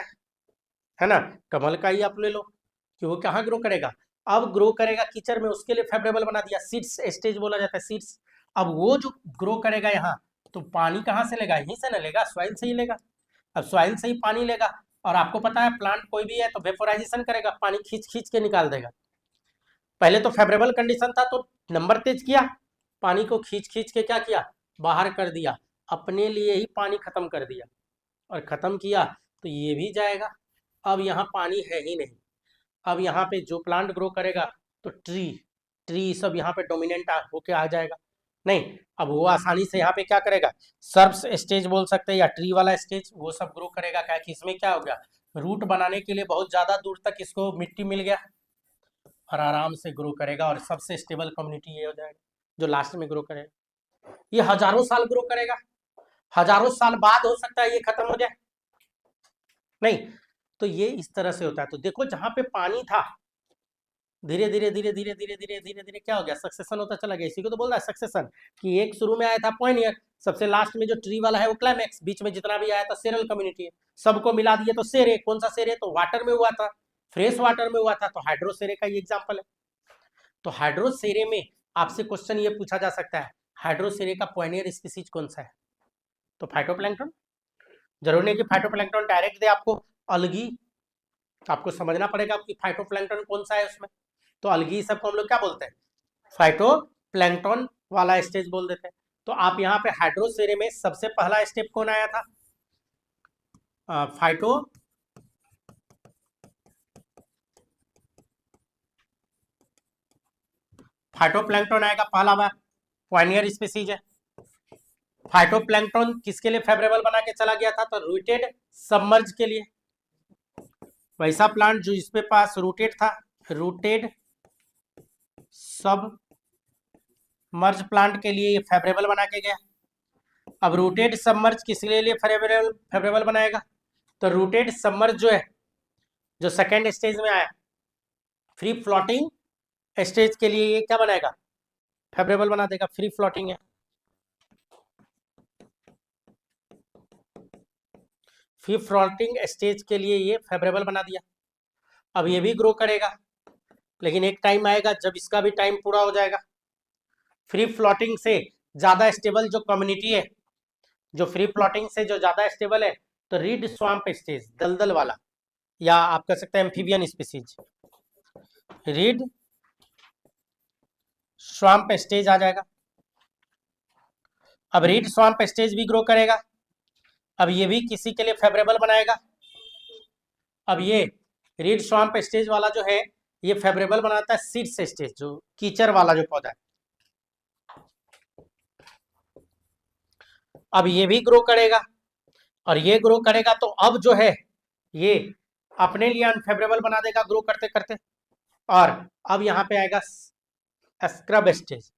A: है ना, कमल का ही आप ले लो कि वो कहाँ ग्रो करेगा, अब ग्रो करेगा कीचड़ में, उसके लिए फेवरेबल बना दिया, सीड्स स्टेज बोला जाता है, सीड्स। अब वो जो ग्रो करेगा यहाँ, तो पानी कहाँ से लेगा, यहीं से ना लेगा, सॉइल से ही लेगा। अब सॉइल से ही पानी लेगा, और आपको पता है प्लांट कोई भी है तो वेपोराइजेशन करेगा, पानी खींच खींच के निकाल देगा। पहले तो फेवरेबल कंडीशन था तो नंबर तेज किया, पानी को खींच खींच के क्या किया, बाहर कर दिया, अपने लिए ही पानी खत्म कर दिया, और खत्म किया तो ये भी जाएगा। अब यहाँ पानी है ही नहीं, अब यहाँ पे जो प्लांट ग्रो करेगा तो ट्री, ट्री सब यहाँ पे डोमिनेंट होके आ जाएगा। नहीं, अब वो आसानी से यहाँ पे क्या करेगा, सर्ब्स स्टेज बोल सकते हैं या ट्री वाला स्टेज, वो सब ग्रो करेगा। क्या कि इसमें क्या हो गया, रूट बनाने के लिए बहुत ज्यादा दूर तक इसको मिट्टी मिल गया, और आराम से ग्रो करेगा, और सबसे स्टेबल कम्युनिटी ये हो जाएगा जो लास्ट में ग्रो करेगा। ये हजारों साल ग्रो करेगा, हजारों साल बाद हो सकता है ये खत्म हो जाए, नहीं। तो ये इस तरह से होता है। तो देखो जहां पे पानी था, धीरे धीरे धीरे धीरे धीरे धीरे धीरे धीरे क्या हो गया, सक्सेशन होता चला गया। इसी को तो बोल रहा है सक्सेशन, कि एक शुरू में आया था पॉइनियर, सबसे लास्ट में जो ट्री वाला है वो क्लाइमैक्स, बीच में जितना भी आया था सेरल कम्युनिटी है, सबको मिला दिए तो सेरे। कौन सा सेरे, तो वाटर में हुआ था, फ्रेश वाटर में हुआ था, तो हाइड्रोसेरे का ये एग्जाम्पल है। तो हाइड्रोसेरे में आपसे क्वेश्चन ये पूछा जा सकता है, हाइड्रोसेरे का पॉइनियर स्पीसीज कौन सा है, तो फाइटोप्लैंक्टन। जरूर नहीं कि फाइटोप्लैंक्टन डायरेक्ट दे आपको, अलगी, आपको समझना पड़ेगा कि फाइटोप्लैंक्टन कौन सा है उसमें। तो अलगी सबको हम लोग क्या बोलते हैं, फाइटोप्लैंक्टन वाला स्टेज बोल देते हैं। तो आप यहाँ पे हाइड्रोसेरे में सबसे पहला स्टेप कौन आया था, फाइटोप्लैंक्टन आएगा पहला बार, पॉइनियर स्पीसीज है। फाइटोप्लैंक्टन किसके लिए फेवरेबल बना के चला गया था, तो रूटेड सबमर्ज के लिए, वैसा प्लांट जो इसके पास रूटेड था, रूटेड सब मर्ज प्लांट के लिए ये फेवरेबल बना के गया। अब रूटेड सबमर्ज किसके लिए फेवरेबल फेवरेबल बनाएगा, तो रूटेड सबमर्ज जो है, जो सेकेंड स्टेज में आया फ्री फ्लोटिंग स्टेज के लिए, ये क्या बनाएगा, फेवरेबल बना देगा, फ्री फ्लोटिंग है, फ्री फ्लोटिंग स्टेज के लिए ये फेवरेबल बना दिया। अब ये भी ग्रो करेगा, लेकिन एक टाइम आएगा जब इसका भी टाइम पूरा हो जाएगा। फ्री फ्लोटिंग से ज्यादा स्टेबल जो कम्युनिटी है, जो फ्री फ्लोटिंग से जो ज्यादा स्टेबल है, तो रीड स्वाम्प स्टेज, दलदल वाला, या आप कह सकते हैं amphibian species, reed swamp stage आ जाएगा। अब रीड स्वाम्प स्टेज भी ग्रो करेगा, अब ये भी किसी के लिए फेवरेबल बनाएगा। अब ये रीड स्वाम्प स्टेज वाला जो है ये फेवरेबल बनाता है सीड्स स्टेज, जो कीचड़ वाला जो पौधा है। अब ये भी ग्रो करेगा, और ये ग्रो करेगा, तो अब जो है ये अपने लिए अनफेवरेबल बना देगा ग्रो करते करते। और अब यहाँ पे आएगा स्क्रब स्टेज,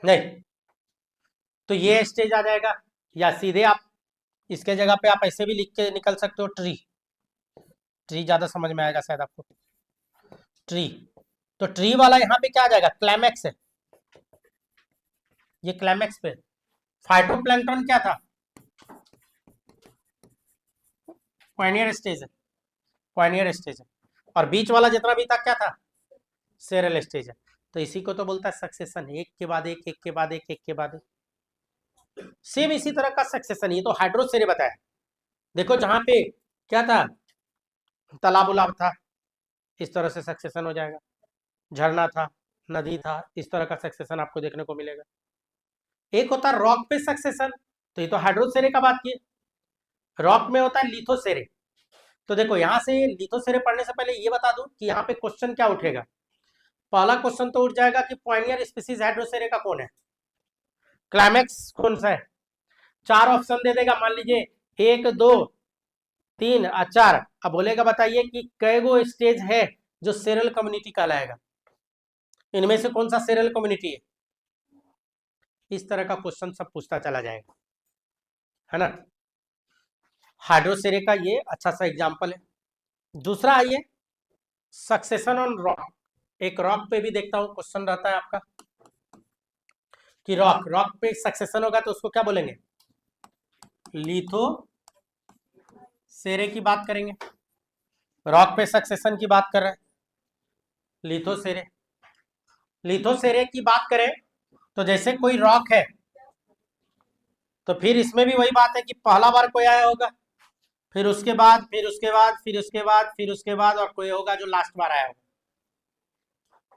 A: नहीं, तो ये स्टेज आ जाएगा, या सीधे आप इसके जगह पे आप ऐसे भी लिख के निकल सकते हो, ट्री, ट्री ज्यादा समझ में आएगा शायद आपको, ट्री। तो ट्री वाला यहाँ पे क्या आ जाएगा, क्लाइमैक्स है, ये क्लाइमैक्स पे। फाइटोप्लैंक्टन क्या था, पॉइनियर स्टेज है, पॉइनियर स्टेज है, और बीच वाला जितना भी था क्या था, सेरल स्टेज है। तो इसी को तो बोलता है सक्सेशन, एक के बाद एक, एक के बाद एक, एक के बाद एक। सेम इसी तरह का सक्सेशन, ये तो हाइड्रोसेरे बताया। देखो जहां पे क्या था, तालाब उलाब था, इस तरह से सक्सेशन हो जाएगा। झरना था, नदी था, इस तरह का सक्सेशन आपको देखने को मिलेगा। एक होता है रॉक पे सक्सेशन, तो ये तो हाइड्रोसेरे का बात किए। रॉक में होता है लिथोसेरे। तो देखो यहाँ से लिथोसेरे पढ़ने से पहले ये बता दूं कि यहाँ पे क्वेश्चन क्या उठेगा। पहला क्वेश्चन तो उठ जाएगा कि पॉइनियर स्पीसीज हाइड्रोसेरे का कौन है, क्लाइमेक्स कौन सा है। चार ऑप्शन दे देगा, मान लीजिए 1 2 3 और 4। अब बोलेगा बताइए कि कई गो स्टेज है जो सेरल कम्युनिटी कहलाएगा, इनमें से कौन सा सेरल कम्युनिटी है। इस तरह का क्वेश्चन सब पूछता चला जाएगा, है ना। हाइड्रोसेरे का ये अच्छा सा एग्जाम्पल है। दूसरा आइए, सक्सेशन ऑन रॉक। एक रॉक पे भी देखता हूं क्वेश्चन रहता है आपका कि रॉक रॉक पे सक्सेशन होगा तो उसको क्या बोलेंगे, लिथो सेरे की बात करेंगे। रॉक पे सक्सेशन की बात कर रहे हैं, लिथोसेरे। लिथोसेरे की बात करें तो जैसे कोई रॉक है तो फिर इसमें भी वही बात है कि पहला बार कोई आया होगा, फिर उसके बाद फिर उसके बाद फिर उसके बाद फिर उसके बाद और कोई होगा जो लास्ट बार आया होगा।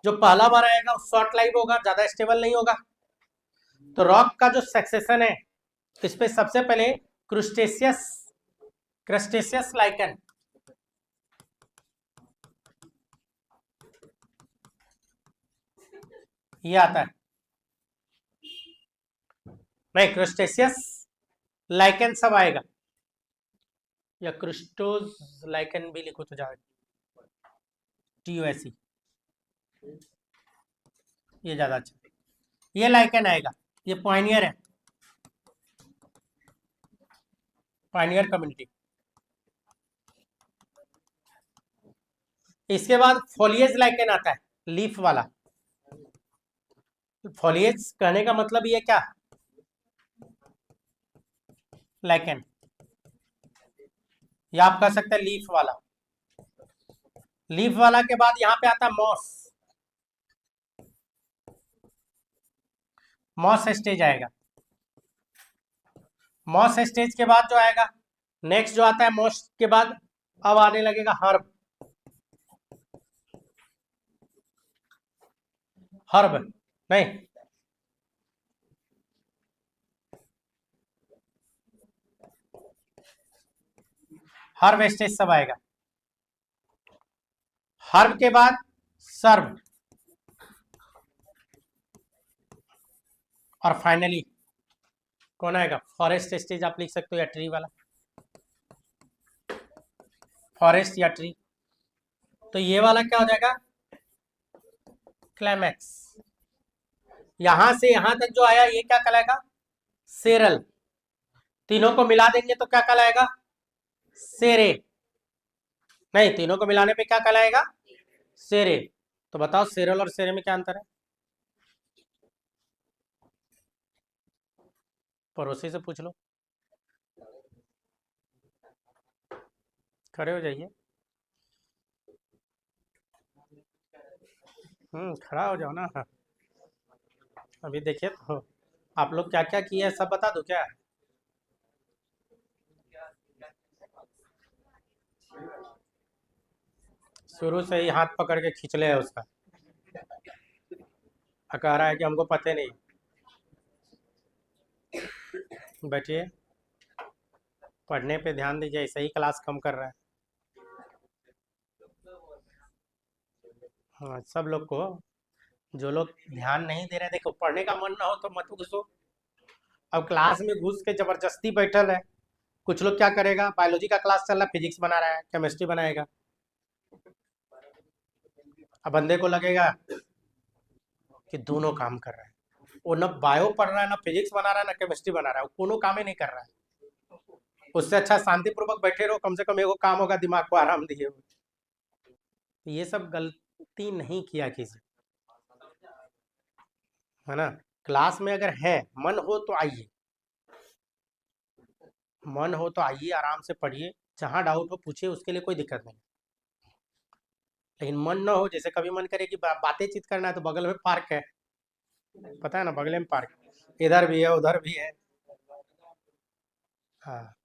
A: जो पहला बार आएगा वो शॉर्ट लाइफ होगा, ज्यादा स्टेबल नहीं होगा। तो रॉक का जो सक्सेशन है, इस पे सबसे पहले क्रुस्टेशियस क्रस्टेशियस लाइकन, ये आता है। नहीं, क्रुस्टेशियस लाइकन सब आएगा, या क्रिस्टोज लाइकन भी लिखो तो जाएगा, TOSE, ये ज्यादा अच्छा। ये लाइकन आएगा, ये पॉइनियर है, पॉइनियर कम्युनिटी। इसके बाद फोलिएज लाइकन आता है, लीफ वाला। फोलिएज कहने का मतलब ये क्या, लाइकन, या आप कह सकते हैं लीफ वाला। लीफ वाला के बाद यहाँ पे आता है मॉस, मॉस स्टेज आएगा। मॉस स्टेज के बाद जो आएगा, नेक्स्ट जो आता है मॉस के बाद, अब आने लगेगा हर्ब। हर्ब नहीं, हर्ब स्टेज सब आएगा। हर्ब के बाद सर्व, और फाइनली कौन आएगा, फॉरेस्ट स्टेज आप लिख सकते हो, या ट्री वाला, फॉरेस्ट या ट्री। तो ये वाला क्या हो जाएगा, क्लाइमैक्स। यहां से यहां तक जो आया ये क्या कहलाएगा, सेरल। तीनों को मिला देंगे तो क्या कहलाएगा, सेरे। नहीं, तीनों को मिलाने पे क्या कहलाएगा, सेरे। तो बताओ सेरल और सेरे में क्या अंतर है, पड़ोसी से पूछ लो। खड़े हो जाइए, खड़ा हो जाओ ना। अभी देखिए तो आप लोग क्या क्या किए हैं सब बता दो क्या। शुरू से ही हाथ पकड़ के खींच ले है उसका, कह रहा है कि हमको पता नहीं। बैठिए, पढ़ने पे ध्यान दीजिए, ऐसे ही क्लास कम कर रहा है। हाँ, सब लोग को, जो लोग ध्यान नहीं दे रहे, देखो पढ़ने का मन ना हो तो मत घुसो। अब क्लास में घुस के जबरदस्ती बैठल है। कुछ लोग क्या करेगा, बायोलॉजी का क्लास चल रहा है, फिजिक्स बना रहा है, केमिस्ट्री बनाएगा। अब बंदे को लगेगा कि दोनों काम कर रहा है, वो न बायो पढ़ रहा है, ना फिजिक्स बना रहा है, ना केमिस्ट्री बना रहा है, वो कोनो काम ही नहीं कर रहा है। उससे अच्छा शांतिपूर्वक बैठे रहो, कम से कम एगो काम होगा, दिमाग को आराम दिए हो। ये सब गलती नहीं किया किसी, है ना। क्लास में अगर है, मन हो तो आइए, मन हो तो आइए, आराम से पढ़िए, जहाँ डाउट हो पूछिए, उसके लिए कोई दिक्कत नहीं। लेकिन मन ना हो, जैसे कभी मन करे कि बातें चित करना है, तो बगल में पार्क है, पता है ना, बगल में पार्क, इधर भी है उधर भी है, हाँ,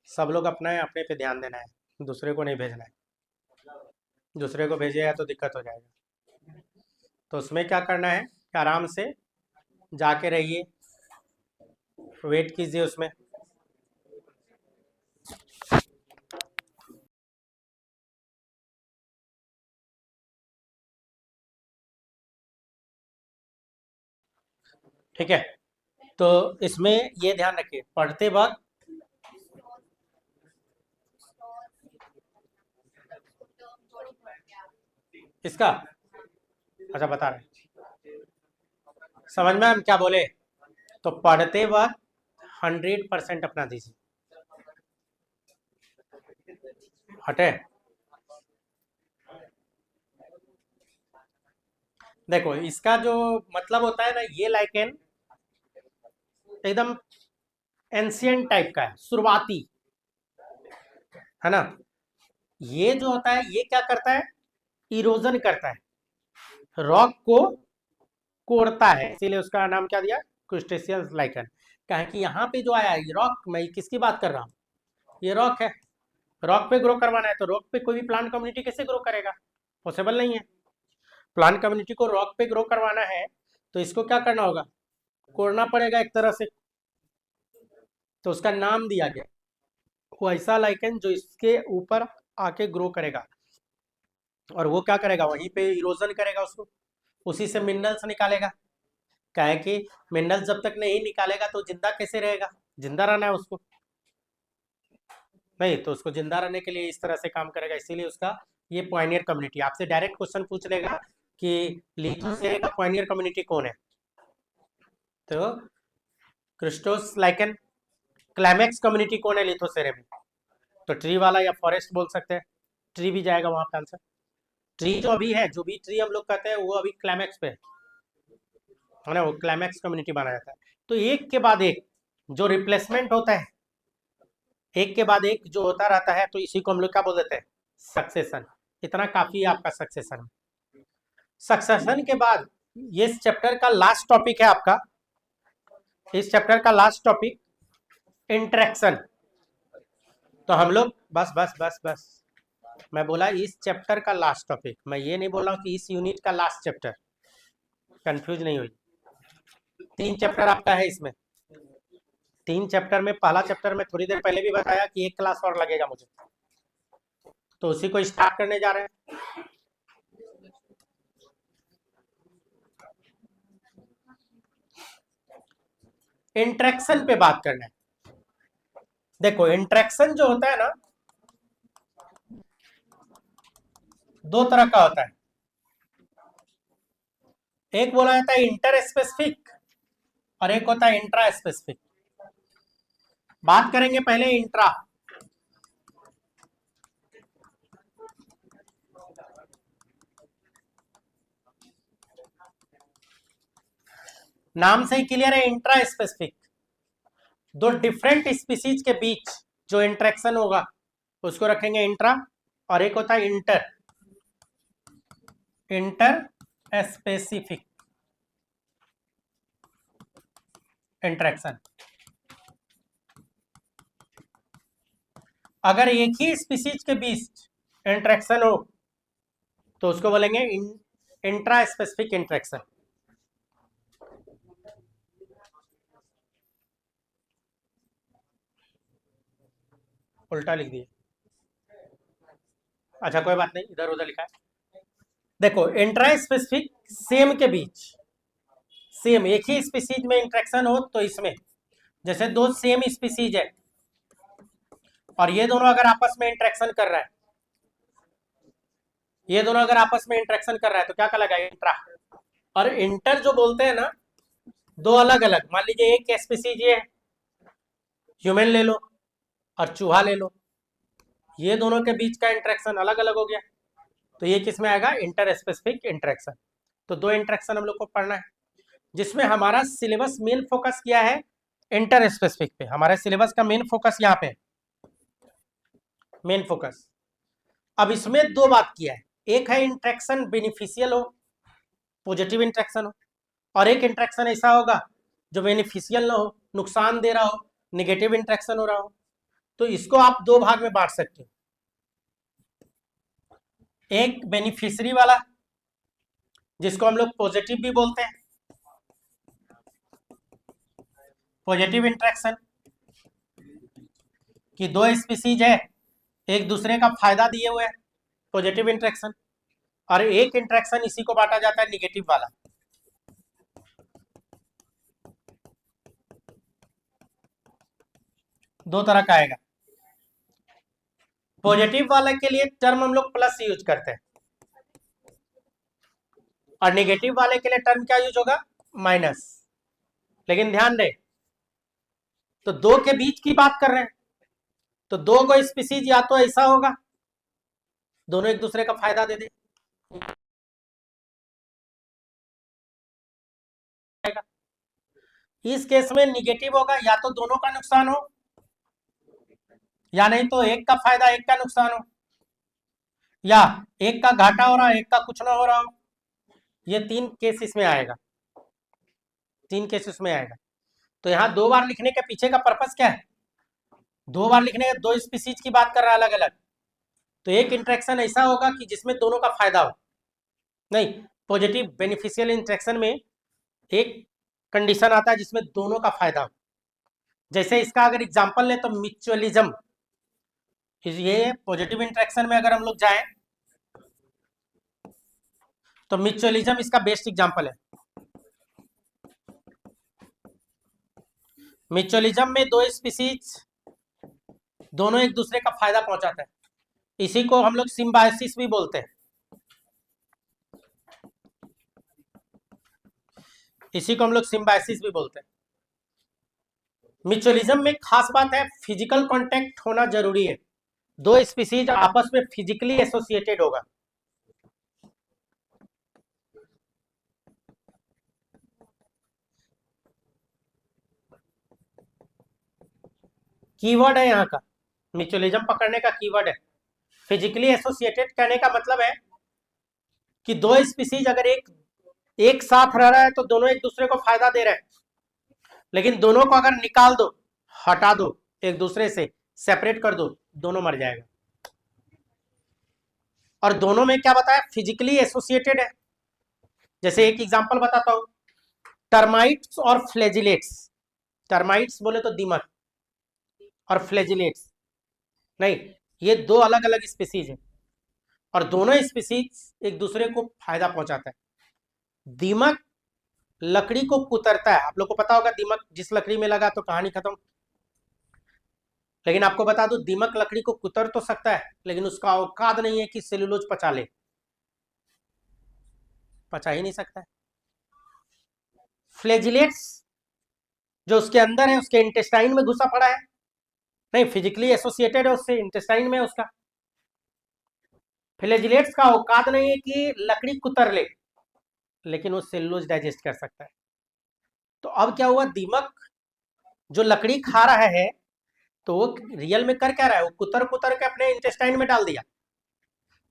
A: सब लोग अपना है, अपने पे ध्यान देना है, दूसरे को नहीं भेजना है। दूसरे को भेजिएगा तो दिक्कत हो जाएगा। तो उसमें क्या करना है कि आराम से जाके रहिए, वेट कीजिए उसमें। ठीक है, तो इसमें ये ध्यान रखिए पढ़ते वक्त इसका, अच्छा बता रहे, समझ में हम क्या बोले? तो पढ़ते वक्त 100% अपना दीजिए। हटे, देखो इसका जो मतलब होता है ना, ये लाइकेन एकदम एंशियंट टाइप का है, शुरुआती, है ना। ये जो होता है ये क्या करता है, इरोजन करता है, रॉक को कोड़ता है, इसीलिए उसका नाम क्या दिया, क्रुस्टेशियंस लाइकन। कहे कि यहाँ पे जो आया है ये रॉक, मैं किसकी बात कर रहा हूँ, ये रॉक है, रॉक पे ग्रो करवाना है, तो रॉक पे कोई भी प्लांट कम्युनिटी कैसे ग्रो करेगा, पॉसिबल नहीं है। प्लांट कम्युनिटी को रॉक पे ग्रो करवाना है तो इसको क्या करना होगा, कोड़ना पड़ेगा एक तरह से, तो उसका नाम दिया गया। वो ऐसा लाइकन जो इसके ऊपर आके ग्रो करेगा और वो क्या करेगा, वहीं पे इरोजन करेगा उसको, उसी से मिनरल्स निकालेगा। क्या है कि मिनरल्स जब तक नहीं निकालेगा तो जिंदा कैसे रहेगा, जिंदा रहना है उसको, नहीं तो उसको जिंदा रहने के लिए इस तरह से काम करेगा, इसीलिए उसका ये पॉइनियर कम्युनिटी। आपसे डायरेक्ट क्वेश्चन पूछ लेगा कि लिथोसेरा का पॉइनियर कम्युनिटी कौन है, तो क्रिस्टोस लाइकन। क्लाइमैक्स कम्युनिटी कौन है लिथोसेरा में, तो ट्री वाला या फॉरेस्ट बोल सकते हैं, ट्री भी जाएगा वहां पे आंसर। ट्री जो अभी है, जो भी ट्री हम लोग कहते हैं वो अभी क्लाइमैक्स पे है ना, वो क्लाइमैक्स कम्युनिटी माना जाता है। तो एक के बाद एक जो रिप्लेसमेंट होता है, एक के बाद एक जो होता रहता है, तो इसी को हम लोग क्या बोल देते हैं, सक्सेशन। इतना काफी है आपका सक्सेशन। सक्सेशन के बाद ये इस चैप्टर का लास्ट टॉपिक है आपका, इस चैप्टर का लास्ट टॉपिक इंटरेक्शन। तो हम लोग बस बस बस बस, मैं बोला इस चैप्टर का लास्ट टॉपिक, मैं ये नहीं बोला कि इस यूनिट का लास्ट चैप्टर, कंफ्यूज नहीं हुई। 3 चैप्टर आपका है इसमें, 3 चैप्टर में पहला चैप्टर में थोड़ी देर पहले भी बताया कि 1 क्लास और लगेगा मुझे, तो उसी को स्टार्ट करने जा रहे हैं। इंटरेक्शन पे बात करना है। देखो इंटरेक्शन जो होता है ना, 2 तरह का होता है, एक बोला जाता है इंटर स्पेसिफिक और एक होता है इंट्रा स्पेसिफिक। बात करेंगे पहले इंट्रा। नाम से ही क्लियर है, इंट्रा स्पेसिफिक, दो डिफरेंट स्पीसीज के बीच जो इंटरेक्शन होगा उसको रखेंगे इंट्रा, और एक होता है इंटर, इंटर स्पेसिफिक इंटरेक्शन। अगर एक ही स्पीसीज के बीच इंटरेक्शन हो तो उसको बोलेंगे इंट्रा स्पेसिफिक इंटरेक्शन। उल्टा लिख दिए, अच्छा कोई बात नहीं, इधर उधर लिखा है। देखो इंट्रा स्पेसिफिक सेम के बीच, सेम एक ही स्पीसीज में इंटरेक्शन हो, तो इसमें जैसे दो सेम स्पीसीज है और ये दोनों अगर आपस में इंटरेक्शन कर रहा है, ये दोनों अगर आपस में इंटरेक्शन कर रहा है तो क्या कहलाएगा, इंट्रा। और इंटर जो बोलते हैं ना, दो अलग अलग, मान लीजिए एक स्पीसीज ये है, ह्यूमन ले लो और चूहा ले लो, ये दोनों के बीच का इंटरेक्शन अलग अलग हो गया, तो ये किस में आएगा, इंटर स्पेसिफिक इंटरेक्शन। तो 2 इंटरेक्शन हम लोग को पढ़ना है, जिसमें हमारा सिलेबस मेन फोकस किया है इंटर स्पेसिफिक पे। हमारे सिलेबस का मेन फोकस यहाँ पे, मेन फोकस। अब इसमें 2 बात किया है, एक है इंटरेक्शन बेनिफिशियल हो, पॉजिटिव इंटरेक्शन हो, और एक इंटरेक्शन ऐसा होगा जो बेनिफिशियल ना हो, नुकसान दे रहा हो, निगेटिव इंटरेक्शन हो रहा हो, तो इसको आप दो भाग में बांट सकते हो। एक बेनिफिशियरी वाला, जिसको हम लोग पॉजिटिव भी बोलते हैं, पॉजिटिव इंटरेक्शन, कि दो स्पीसीज है, एक दूसरे का फायदा दिए हुए है, पॉजिटिव इंटरेक्शन। और एक इंटरेक्शन इसी को बांटा जाता है निगेटिव वाला। दो तरह का आएगा। पॉजिटिव वाले के लिए टर्म हम लोग प्लस यूज करते हैं, और नेगेटिव वाले के लिए टर्म क्या यूज होगा, माइनस। लेकिन ध्यान दें, तो दो के बीच की बात कर रहे हैं, तो दो को स्पीसीज या तो ऐसा होगा दोनों एक दूसरे का फायदा दे दे, इस केस में निगेटिव होगा, या तो दोनों का नुकसान हो, या नहीं तो एक का फायदा एक का नुकसान हो, या एक का घाटा हो रहा है एक का कुछ ना हो रहा हो। ये तीन केस इसमें आएगा, तीन केस इसमें आएगा। तो यहाँ दो बार लिखने के पीछे का पर्पस क्या है, दो बार लिखने के, दो स्पीसीज की बात कर रहा है अलग अलग, तो एक इंटरेक्शन ऐसा होगा कि जिसमें दोनों का फायदा हो। नहीं, पॉजिटिव बेनिफिशियल इंटरेक्शन में एक कंडीशन आता है जिसमें दोनों का फायदा हो। जैसे इसका अगर एग्जांपल ले तो म्यूचुअलिज्म, ये पॉजिटिव इंटरेक्शन में अगर हम लोग जाएं तो म्यूचुअलिज्म इसका बेस्ट एग्जांपल है। म्यूचुअलिज्म में दो स्पीसीज दोनों एक दूसरे का फायदा पहुंचाते हैं, इसी को हम लोग सिम्बायोसिस भी बोलते हैं, इसी को हम लोग सिम्बायोसिस भी बोलते हैं। म्यूचुअलिज्म में खास बात है फिजिकल कांटेक्ट होना जरूरी है, दो स्पीसीज आपस में फिजिकली एसोसिएटेड होगा। कीवर्ड है यहाँ का, म्यूचुअलिज्म पकड़ने का कीवर्ड है फिजिकली एसोसिएटेड। कहने का मतलब है कि दो स्पीसीज अगर एक साथ रह रहा है तो दोनों एक दूसरे को फायदा दे रहे हैं, लेकिन दोनों को अगर निकाल दो, हटा दो, एक दूसरे से सेपरेट कर दो, दोनों मर जाएगा। और दोनों में क्या बताया, फिजिकली एसोसिएटेड है। जैसे एक एग्जांपल बताता हूं, टर्माइट्स और फ्लैजिलेट्स। टर्माइट्स बोले तो दीमक, और फ्लैजिलेट्स नहीं, ये दो अलग अलग स्पीसीज है, और दोनों स्पीसीज एक दूसरे को फायदा पहुंचाता है। दीमक लकड़ी को कुतरता है, आप लोग को पता होगा दीमक जिस लकड़ी में लगा तो कहानी खत्म। लेकिन आपको बता दूं, दीमक लकड़ी को कुतर तो सकता है, लेकिन उसका औकात नहीं है कि सेलुलोज पचा ले, पचा ही नहीं सकता है। फ्लैजिलेट्स जो उसके अंदर है, उसके इंटेस्टाइन में घुसा पड़ा है, नहीं फिजिकली एसोसिएटेड है उससे, इंटेस्टाइन में है उसका। फ्लैजिलेट्स का औकात नहीं है कि लकड़ी कुतर ले, लेकिन वो सेलुलोज डाइजेस्ट कर सकता है। तो अब क्या हुआ, दीमक जो लकड़ी खा रहा है तो वो रियल में कर क्या रहा है, वो कुतर कुतर के अपने इंटेस्टाइन में डाल दिया,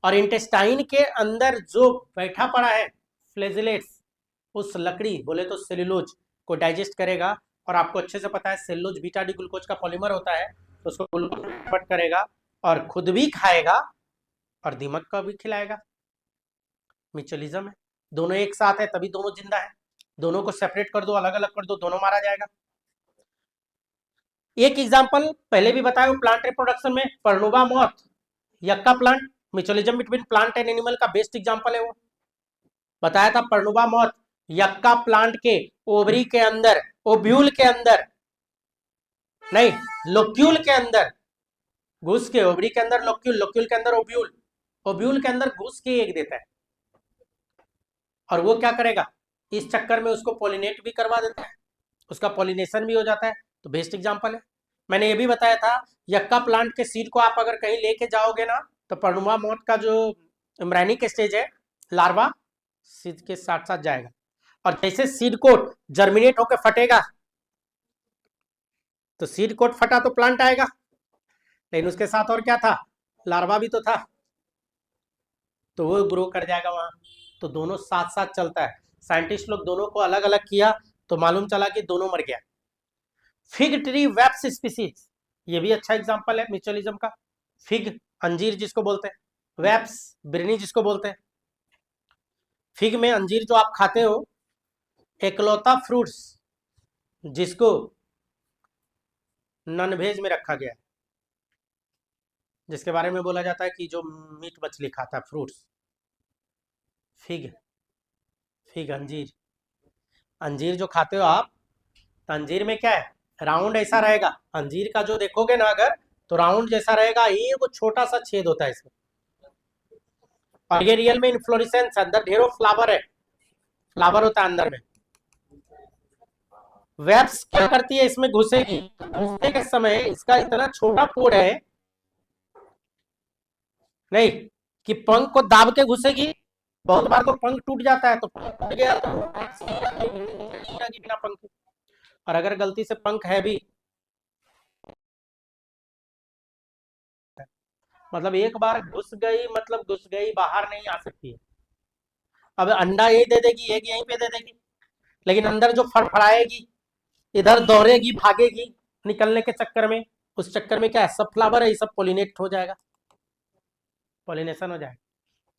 A: और इंटेस्टाइन के अंदर जो बैठा पड़ा है फ्लैजिलेट्स, उस लकड़ी बोले तो सेलुलोज को डाइजेस्ट करेगा। और आपको अच्छे से पता है सेलुलोज बीटा डी ग्लूकोज का पॉलीमर होता है, तो उसको ग्लूकोज कन्वर्ट करेगा और खुद भी खाएगा और दीमक का भी खिलाएगा। म्यूचुअलिज्म है, दोनों एक साथ है तभी दोनों जिंदा है, दोनों को सेपरेट कर दो, अलग अलग कर दो, दोनों मारा जाएगा। एक एग्जांपल पहले भी बताया, प्लांट रिप्रोडक्शन में Pronuba moth, yucca plant, mutualism between plant and animal का बेस्ट एग्जांपल है। वो बताया था पर्णुबा मॉथ यक्का प्लांट के ओवरी के अंदर, ओब्यूल के अंदर नहीं, लोक्यूल के अंदर घुस के, ओवरी के अंदर लोक्यूल, लोक्यूल के अंदर ओब्यूल, ओब्यूल के अंदर घुस के एग देता है, और वो क्या करेगा, इस चक्कर में उसको पॉलिनेट भी करवा देता है, उसका पॉलिनेशन भी हो जाता है। तो बेस्ट एग्जांपल है। मैंने ये भी बताया था, यक्का प्लांट के सीड को आप अगर कहीं लेके जाओगे ना, तो पर्णुबा मॉथ का जो एम्ब्रायनिक स्टेज है, लार्वा सीड के साथ साथ जाएगा, और जैसे सीड कोट जर्मिनेट होकर फटेगा, तो सीड कोट फटा तो प्लांट आएगा, लेकिन उसके साथ और क्या था, लार्वा भी तो था, तो वो ग्रो कर जाएगा वहां। तो दोनों साथ साथ चलता है। साइंटिस्ट लोग दोनों को अलग अलग किया तो मालूम चला कि दोनों मर गया। फिग ट्री वेप्स स्पीसीज, ये भी अच्छा एग्जांपल है म्यूचुअलिज्म का। फिग अंजीर जिसको बोलते हैं, वेप्स बिरनी जिसको बोलते हैं। फिग में अंजीर जो आप खाते हो, एकलौता फ्रूट्स जिसको नॉन वेज में रखा गया है, जिसके बारे में बोला जाता है कि जो मीट मछली खाता है, फ्रूट्स, फिग। फिग अंजीर, अंजीर जो खाते हो आप, तो अंजीर में क्या है, राउंड ऐसा रहेगा। अंजीर का जो देखोगे ना अगर, तो राउंड जैसा रहेगा, ये वो छोटा सा छेद होता है इसमें। और ये रियल में इन्फ्लोरेसेंस, अंदर ढेरों फ्लावर है, फ्लावर होता है अंदर में। वेब्स क्या करती है, इसमें घुसेगी, घुसने के समय इसका इतना छोटा पोर है नहीं कि पंख को दाब के घुसेगी। बहुत बार तो पंख टूट जाता है, तो पंख टूट गया तो बिना पंख के। और अगर गलती से पंख है भी, मतलब एक बार घुस गई, मतलब घुस गई, बाहर नहीं आ सकती है। अब अंडा यही दे देगी, एक यहीं पे दे देगी, लेकिन अंदर जो फड़फड़ाएगी, इधर दौड़ेगी, भागेगी निकलने के चक्कर में, उस चक्कर में क्या है, सब फ्लावर है, ये सब पोलिनेट हो जाएगा, पोलिनेशन हो जाएगा।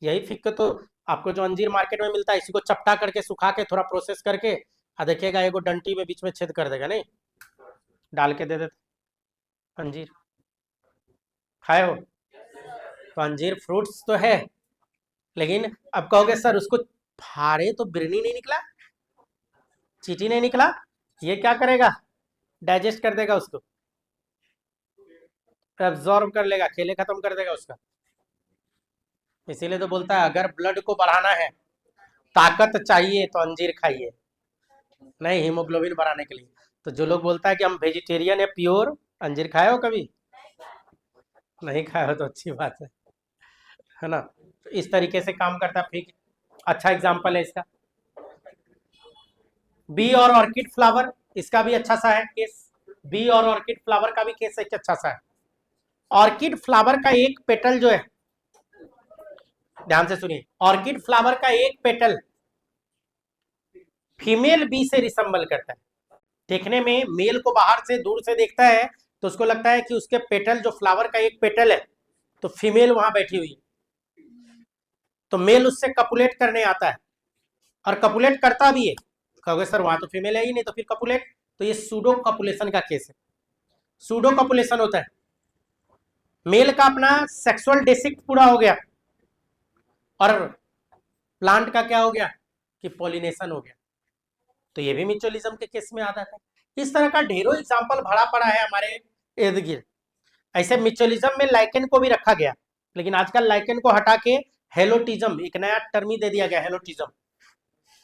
A: यही फिक तो आपको जो अंजीर मार्केट में मिलता है, इसी को चपटा करके सुखा के थोड़ा प्रोसेस करके, देखिएगा एगो डंटी में बीच में छेद कर देगा, नहीं डाल के दे देते अंजीर। खाए हो? तो अंजीर फ्रूट्स तो है, लेकिन अब कहोगे सर उसको फाड़े तो बिरनी नहीं निकला, चीटी नहीं निकला, ये क्या करेगा, डाइजेस्ट कर देगा उसको, एब्जॉर्ब कर लेगा, खेले खत्म कर देगा उसका। इसीलिए तो बोलता है अगर ब्लड को बढ़ाना है, ताकत चाहिए, तो अंजीर खाइए, नहीं हीमोग्लोबिन बढ़ाने के लिए। तो जो लोग बोलता है कि हम वेजिटेरियन है प्योर, अंजीर खाए हो कभी? नहीं खाए हो तो अच्छी बात है ना। तो इस तरीके से काम करता है फिग, अच्छा एग्जाम्पल है इसका। बी और ऑर्किड फ्लावर, इसका भी अच्छा सा है केस। बी और ऑर्किड फ्लावर का भी केस एक अच्छा सा है। ऑर्किड फ्लावर का एक पेटल जो है, ध्यान से सुनिए, ऑर्किड फ्लावर का एक पेटल फीमेल बी से रिसम्बल करता है। देखने में मेल को बाहर से दूर से देखता है तो उसको लगता है कि उसके पेटल, जो फ्लावर का एक पेटल है, तो फीमेल वहां बैठी हुई है, तो मेल उससे कपुलेट करने आता है और कपुलेट करता भी है। कहोगे सर वहां तो फीमेल है ही नहीं, तो फिर कपुलेट, तो ये सूडो कपुलेशन का केस है। सूडो कपुलेशन होता है, मेल का अपना सेक्सुअल डेसिक्ट पूरा हो गया और प्लांट का क्या हो गया कि पॉलिनेशन हो गया, तो ये भी म्यूचुअलिज्म के केस में आ जाता है। इस तरह का ढेरों एग्जाम्पल भरा पड़ा है हमारे इर्द गिर्द। ऐसे म्यूचुअलिज्म में लाइकेन को भी रखा गया, लेकिन आजकल लाइकेन को हटा के हेलोटिज्म, एक नया टर्म ही दे दिया गया, हेलोटिज्म।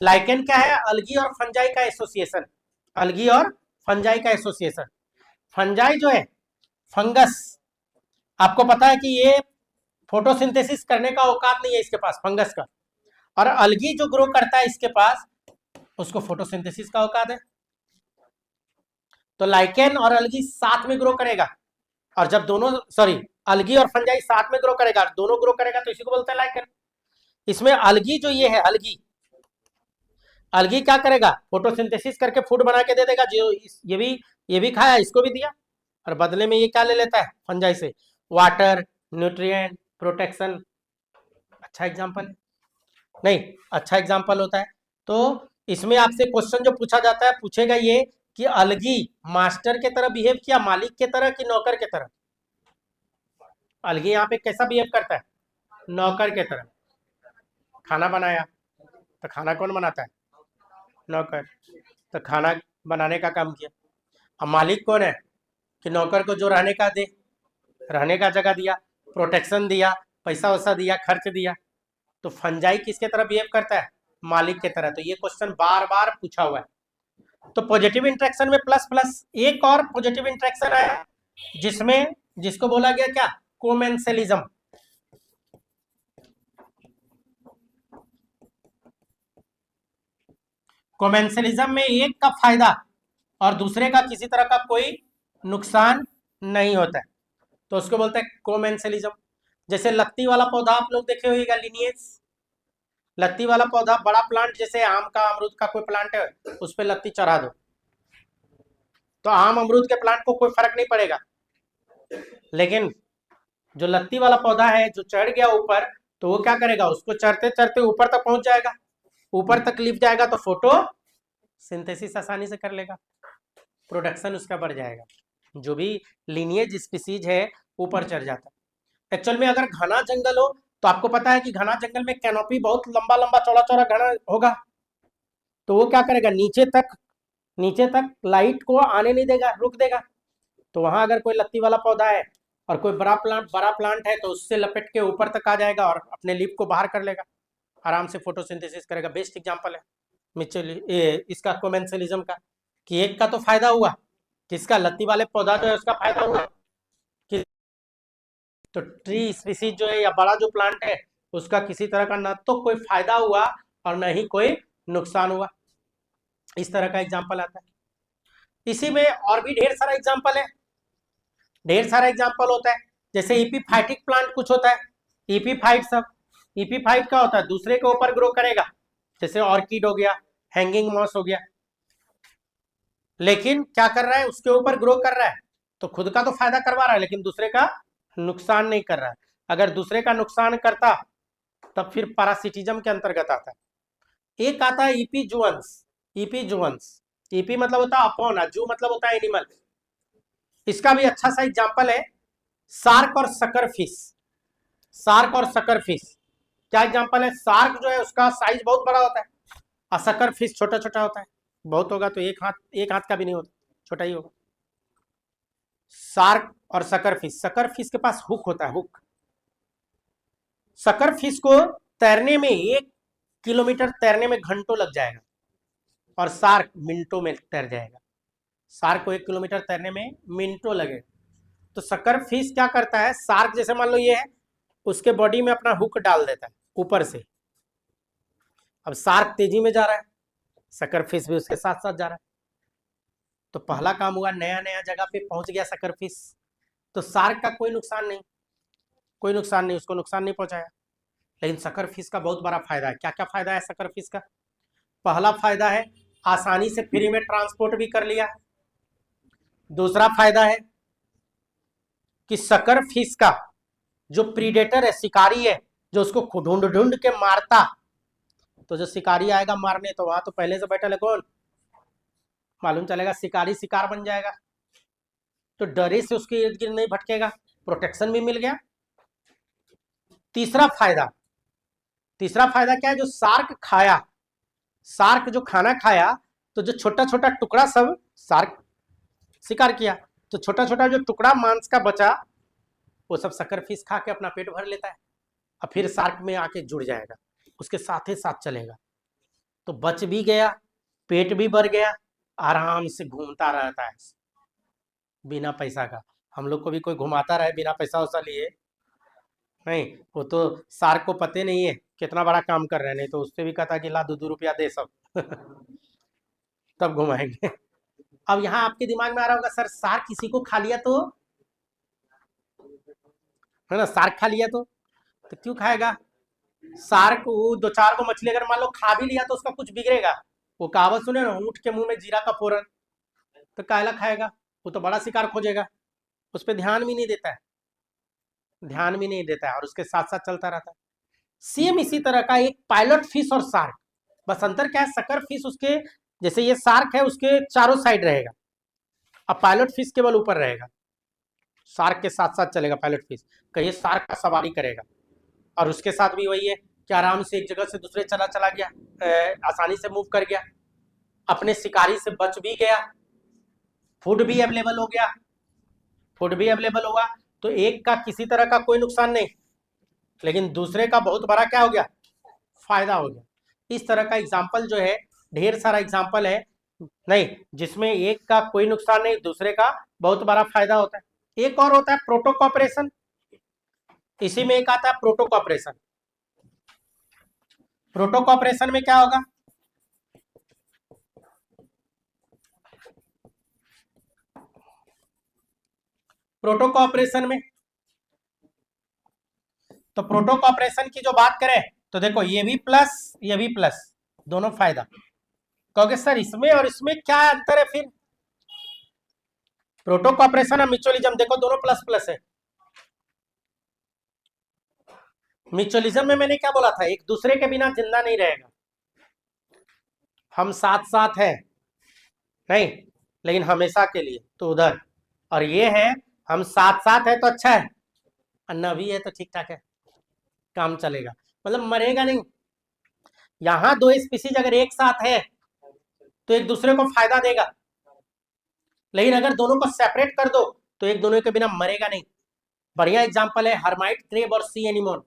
A: लाइकेन क्या है, अलगी और फंजाई का एसोसिएशन, अलगी और फंजाई का एसोसिएशन। फंजाई जो है, फंगस, आपको पता है कि ये फोटोसिंथेसिस करने का औकात नहीं है इसके पास, फंगस का। और अलगी जो ग्रो करता है इसके पास, उसको फोटोसिंथेसिस का औकात है। तो लाइकेन और अलगी साथ में ग्रो करेगा, और जब दोनों, सॉरी, अलगी और फंजाई साथ में ग्रो करेगा, दोनों ग्रो करेगा, तो इसी को बोलते हैं लाइकेन। इसमें अलगी जो ये है, अलगी, अलगी क्या करेगा, फोटोसिंथेसिस करके फूड बना के दे देगा, जो ये भी खाया, इसको भी दिया, और बदले में ये क्या ले लेता है फंजाई से, वाटर, न्यूट्रिएंट, प्रोटेक्शन। अच्छा एग्जांपल नहीं, अच्छा एग्जांपल होता है। तो इसमें आपसे क्वेश्चन जो पूछा जाता है, पूछेगा ये कि अलगी मास्टर के तरह बिहेव किया, मालिक के तरह कि नौकर के तरह। अलगी यहाँ पे कैसा बिहेव करता है, नौकर के तरह। खाना बनाया, तो खाना कौन बनाता है, नौकर, तो खाना बनाने का काम किया। अब मालिक कौन है कि नौकर को जो रहने का दे, रहने का जगह दिया, प्रोटेक्शन दिया, पैसा वैसा दिया, खर्च दिया। तो फंजाई किसके तरह बिहेव करता है, मालिक के तरह। तो ये क्वेश्चन बार बार पूछा हुआ है। तो पॉजिटिव इंट्रैक्शन में प्लस प्लस एक और पॉजिटिव इंट्रैक्शन आया, जिसमें, जिसको बोला गया क्या, कोमेंसलिज्म। कोमेंसलिज्म में एक का फायदा और दूसरे का किसी तरह का कोई नुकसान नहीं होता है, तो उसको बोलते हैं कोमेंसलिज्म। जैसे लत्ती वाला पौधा आप लोग देखे होगा, लिनिएज, लत्ती वाला पौधा, बड़ा प्लांट, जैसे आम का, अमरूद का कोई प्लांट है, उस पर लत्ती चढ़ा दो, तो आम अमरूद के प्लांट को कोई फर्क नहीं पड़ेगा। लेकिन जो लत्ती वाला पौधा है जो चढ़ गया ऊपर, तो वो क्या करेगा, उसको चढ़ते चढ़ते ऊपर तक पहुंच जाएगा, ऊपर तक लिफ्ट जाएगा तो फोटो सिंथेसिस आसानी से कर लेगा, प्रोडक्शन उसका बढ़ जाएगा। जो भी लीनिएज स्पीसीज है ऊपर चढ़ जाता है। एक्चुअल में अगर घना जंगल हो तो आपको पता है कि घना जंगल में कैनोपी बहुत लंबा लंबा चौड़ा चौड़ा घना होगा, तो वो क्या करेगा, नीचे तक लाइट को आने नहीं देगा, रुक देगा। तो वहां अगर कोई लत्ती वाला पौधा है और कोई बड़ा प्लांट है तो उससे लपेट के ऊपर तक आ जाएगा और अपने लीफ को बाहर कर लेगा, आराम से फोटोसिंथेसिस करेगा। बेस्ट एग्जांपल है इसका कोमेंसलिज्म का, कि एक का तो फायदा हुआ, किसका, लत्ती वाले पौधा जो है उसका फायदा हुआ, कि तो ट्री स्पीसीज जो है या बड़ा जो प्लांट है उसका किसी तरह का न तो कोई फायदा हुआ और न ही कोई नुकसान हुआ। इस तरह का एग्जाम्पल आता है। इसी में और भी ढेर सारा एग्जाम्पल है, ढेर सारा एग्जाम्पल होता है। जैसे इपीफाइटिक प्लांट कुछ होता है, इपीफाइट सब, इपीफाइट क्या होता है, दूसरे के ऊपर ग्रो करेगा, जैसे ऑर्किड हो गया, हैंगिंग मॉस हो गया, लेकिन क्या कर रहा है, उसके ऊपर ग्रो कर रहा है तो खुद का तो फायदा करवा रहा है लेकिन दूसरे का नुकसान नहीं कर रहा है। अगर दूसरे का नुकसान करता तब फिर पैरासिटिज्म के अंतर्गत आता है। एक आता है ईपीजुअंस, ईपीजुअंस, ईपी मतलब होता है अपॉन, जू मतलब होता है एनिमल। इसका भी अच्छा सा एग्जांपल है शार्क और सकर फिश, शार्क और सकर फिश। क्या एग्जांपल है, शार्क जो है उसका साइज बहुत बड़ा होता है और सकर फिश छोटा छोटा होता है, बहुत होगा तो एक हाथ का भी नहीं होता, छोटा ही होगा। शार्क और सकर फिश के पास हुक होता है, हुक। सकर फिश को तैरने में 1 किलोमीटर तैरने में घंटों लग जाएगा और शार्क मिनटों में तैर जाएगा। शार्क को 1 किलोमीटर तैरने में मिनटों लगे। तो सकर फिश क्या करता है, शार्क जैसे मान लो ये है, उसके बॉडी में अपना हुक डाल देता है ऊपर से। अब शार्क तेजी में जा रहा है, सकर फिश भी उसके साथ साथ जा रहा है, तो पहला काम हुआ, नया नया जगह पे पहुंच गया सकर फिश, तो शार्क का कोई नुकसान नहीं, कोई नुकसान नहीं, उसको नुकसान नहीं पहुंचाया। लेकिन सकर फिश का बहुत बड़ा फायदा है। क्या क्या फायदा है सकर फिश का, पहला फायदा है आसानी से फ्री में ट्रांसपोर्ट भी कर लिया। दूसरा फायदा है कि सकर फिश का जो प्रीडेटर है, शिकारी है, जो उसको ढूंढ ढूंढ के मारता, तो जो शिकारी आएगा मारने तो वहां तो पहले से बैठा है कौन, मालूम चलेगा, शिकारी शिकार बन जाएगा, तो डरे से उसके इर्द गिर्द नहीं भटकेगा, प्रोटेक्शन भी मिल गया। तीसरा फायदा क्या है, जो शार्क खाया, शार्क जो खाना खाया तो जो छोटा छोटा टुकड़ा सब शार्क शिकार किया, तो छोटा छोटा जो टुकड़ा मांस का बचा वो सब सकर फिश खा के अपना पेट भर लेता है और फिर शार्क में आके जुड़ जाएगा, उसके साथ ही साथ चलेगा, तो बच भी गया, पेट भी भर गया, आराम से घूमता रहता है बिना पैसा का। हम लोग को भी कोई घुमाता रहे बिना पैसा वैसा लिए नहीं, वो तो शार्क को पते नहीं है कितना बड़ा काम कर रहे हैं, नहीं तो उससे भी कहता कि ला 2-2 रुपया दे सब तब घुमाएंगे। अब यहाँ आपके दिमाग में आ रहा होगा, सर शार्क किसी को खा लिया तो, है ना, शार्क खा लिया तो क्यों खाएगा शार्क, वो 2-4 को मछली अगर मान लो खा भी लिया तो उसका कुछ बिगड़ेगा। वो कहावत सुने ना, ऊँट के मुंह में जीरा का फोरन, तो कायला खाएगा, वो तो बड़ा शिकार खोजेगा, उस पर ध्यान भी नहीं देता है, ध्यान भी नहीं देता है और उसके साथ साथ चलता रहता है। सेम इसी तरह का एक पायलट फिश और शार्क, बस अंतर क्या है, सकर फिश उसके जैसे ये शार्क है उसके चारों साइड रहेगा, अब पायलट फिश केवल ऊपर रहेगा, शार्क के साथ साथ चलेगा पायलट फिश, कहीं शार्क का सवारी करेगा। और उसके साथ भी वही है कि आराम से एक जगह से दूसरे चला चला गया, आसानी से मूव कर गया, अपने शिकारी से बच भी गया, फूड भी अवेलेबल हो गया, फूड भी अवेलेबल होगा, तो एक का किसी तरह का कोई नुकसान नहीं, लेकिन दूसरे का बहुत बड़ा क्या हो गया, फायदा हो गया। इस तरह का एग्जाम्पल जो है, ढेर सारा एग्जाम्पल है नहीं जिसमें एक का कोई नुकसान नहीं, दूसरे का बहुत बड़ा फायदा होता है। एक और होता है प्रोटो कॉपरेशन, इसी में एक आता है प्रोटो कॉपरेशन। प्रोटो कॉपरेशन में क्या होगा, प्रोटो कॉपरेशन में, तो प्रोटो कॉपरेशन की जो बात करें तो देखो ये भी प्लस दोनों फायदा, कहोगे सर इसमें और इसमें क्या अंतर है फिर, प्रोटो कॉपरेशन और म्यूचुअलिज्म देखो दोनों प्लस प्लस है। म्यूचुअलिज्म में मैंने क्या बोला था, एक दूसरे के बिना जिंदा नहीं रहेगा, हम साथ साथ हैं नहीं, लेकिन हमेशा के लिए तो उधर। और ये है हम साथ साथ है तो अच्छा है, और न भी है तो ठीक ठाक है, काम चलेगा, मतलब मरेगा नहीं। यहां दो स्पीसीज अगर एक साथ है तो एक दूसरे को फायदा देगा, लेकिन अगर दोनों को सेपरेट कर दो तो एक दोनों के बिना मरेगा नहीं। बढ़िया एग्जांपल है हर्माइट क्रेब और सी एनिमोन।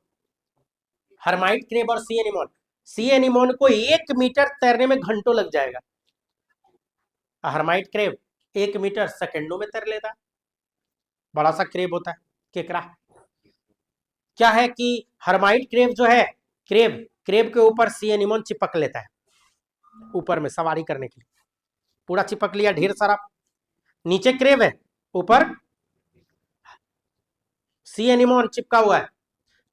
A: हर्माइट क्रेब और सी एनिमोन, सी एनिमोन को 1 मीटर तैरने में घंटों लग जाएगा, हर्माइट क्रेब 1 मीटर सेकंडों में तैर लेता है। बड़ा सा क्रेब होता है केकड़ा। क्या है कि हर्माइट क्रेब जो है, क्रेब क्रेब के ऊपर सी एनिमोन चिपक लेता है, ऊपर में सवारी करने के लिए पूरा चिपक लिया ढेर सारा, नीचे क्रेब है, ऊपर सी एनिमोन चिपका हुआ है।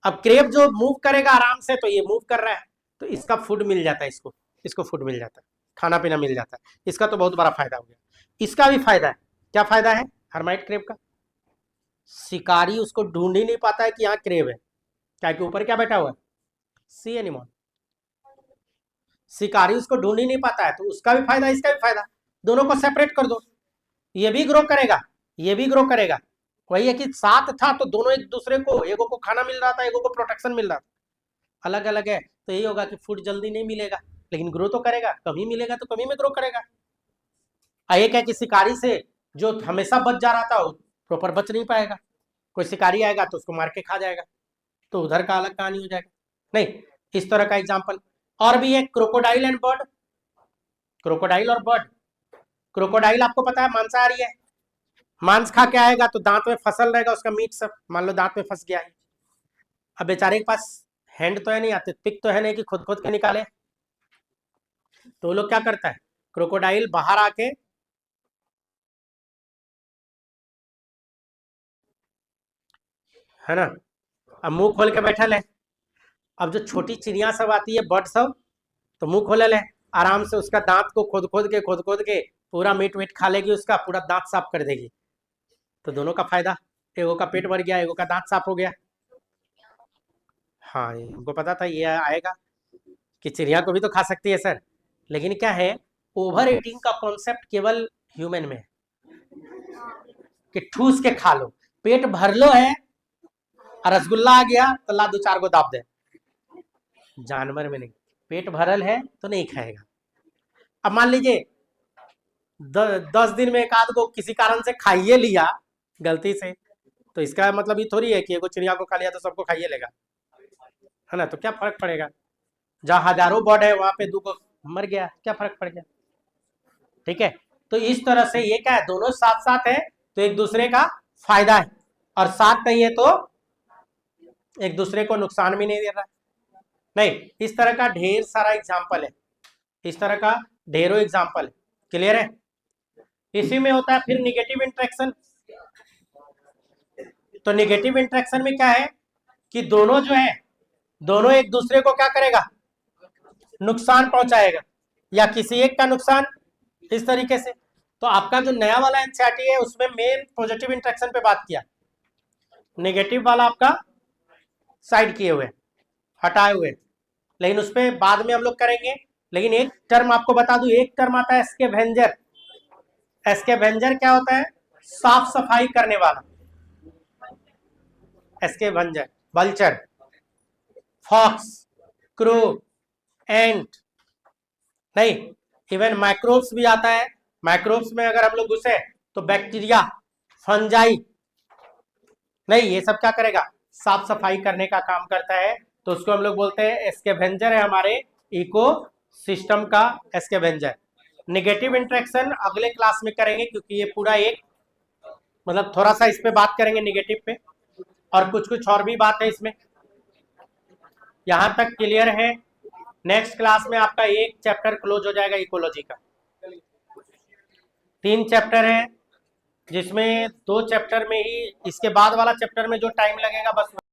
A: अब क्रेब जो मूव करेगा आराम से, तो ये मूव कर रहा है, तो इसका फूड मिल जाता है, इसको इसको फूड मिल जाता है, खाना पीना मिल जाता है, इसका तो बहुत बड़ा फायदा हो गया। इसका भी फायदा है, क्या फायदा है हर्माइट क्रेब का, शिकारी उसको ढूंढ ही नहीं पाता है कि यहाँ क्रेब है, क्या कि ऊपर क्या बैठा हुआ है, सी एनिमोन, शिकारी उसको ढूंढ ही नहीं पाता है, तो उसका भी फायदा इसका भी फायदा, दोनों को सेपरेट कर दो, ये भी ग्रो करेगा ये भी ग्रो करेगा। वही है कि साथ था तो दोनों एक दूसरे को, एगो को खाना मिल रहा था, एगो को प्रोटेक्शन मिल रहा था। अलग अलग है तो यही होगा कि फूड जल्दी नहीं मिलेगा, लेकिन ग्रो तो करेगा, कमी मिलेगा तो कमी में ग्रो करेगा। एक है कि शिकारी से जो हमेशा बच जा रहा था वो प्रॉपर बच नहीं पाएगा, कोई शिकारी आएगा तो उसको मार के खा जाएगा, तो उधर का अलग कहानी हो जाएगा। नहीं, इस तरह का एग्जाम्पल। और भी है क्रोकोडाइल एंड बर्ड, क्रोकोडाइल और बर्ड। क्रोकोडाइल आपको पता है मांसाहारी है, मांस खा के आएगा तो दांत में फसल रहेगा उसका मीट सब, मान लो दांत में फंस गया है, अब बेचारे के पास हैंड तो है नहीं, आते पिक तो है नहीं कि खुद खुद के निकाले, तो वो लोग क्या करता है, क्रोकोडाइल बाहर आके है ना, अब मुंह खोल के बैठा है। अब जो छोटी चिड़िया सब आती है बर्ड सब, तो मुंह खोल है, आराम से उसका दांत को खोद खोद के पूरा मीट वीट खा लेगी, उसका पूरा दांत साफ कर देगी, तो दोनों का फायदा, एगो का पेट भर गया, एगो का दांत साफ हो गया। हाँ, हमको पता था ये आएगा कि चिड़िया को भी तो खा सकती है सर, लेकिन क्या है, ओवर ईटिंग का कॉन्सेप्ट केवल ह्यूमन में है, कि ठूस के खा लो, पेट भर लो है, और रसगुल्ला आ गया तो ला 2-4 गो दाब दे, जानवर में नहीं, पेट भरल है तो नहीं खाएगा। अब मान लीजिए 10 दिन में एक आध को किसी कारण से खाइए लिया गलती से, तो इसका मतलब ये थोड़ी है कि एगो चिड़िया को खा लिया तो सबको खाइए लेगा, है ना, तो क्या फर्क पड़ेगा, जहाँ हजारों बर्ड है वहां पे 2 को मर गया, क्या फर्क पड़ गया। ठीक है, तो इस तरह से ये क्या है, दोनों साथ साथ है तो एक दूसरे का फायदा है, और साथ नहीं है तो एक दूसरे को नुकसान भी नहीं दे रहा। नहीं, इस तरह का ढेर सारा एग्जाम्पल है, इस तरह का ढेरों एग्जाम्पल है, क्लियर है। इसी में होता है फिर निगेटिव इंट्रैक्शन। तो निगेटिव इंट्रैक्शन में क्या है कि दोनों जो है, दोनों एक दूसरे को क्या करेगा, नुकसान पहुंचाएगा, या किसी एक का नुकसान, इस तरीके से। तो आपका जो नया वाला एनसीईआरटी है उसमें मेन पॉजिटिव इंट्रैक्शन पे बात किया, नेगेटिव वाला आपका साइड किए हुए, हटाए हुए, लेकिन उस पर बाद में हम लोग करेंगे। लेकिन एक टर्म आपको बता दूं, एक टर्म आता है स्कैवेंजर। स्कैवेंजर क्या होता है, साफ सफाई करने वाला, स्कैवेंजर, वल्चर, फॉक्स, क्रो, एंट, नहीं, इवन माइक्रोब्स भी आता है। माइक्रोब्स में अगर हम लोग घुसे तो बैक्टीरिया, फंजाई, नहीं, ये सब क्या करेगा, साफ सफाई करने का काम करता है, तो उसको हम लोग बोलते हैं स्कैवेंजर है, हमारे इको सिस्टम का स्कैवेंजर। नेगेटिव इंट्रैक्शन अगले क्लास में करेंगे, क्योंकि ये पूरा एक मतलब थोड़ा सा इस पे बात करेंगे निगेटिव पे, और कुछ कुछ और भी बात है इसमें। यहां तक क्लियर है। नेक्स्ट क्लास में आपका एक चैप्टर क्लोज हो जाएगा इकोलॉजी का, 3 चैप्टर है, जिसमें 2 चैप्टर में ही, इसके बाद वाला चैप्टर में जो टाइम लगेगा बस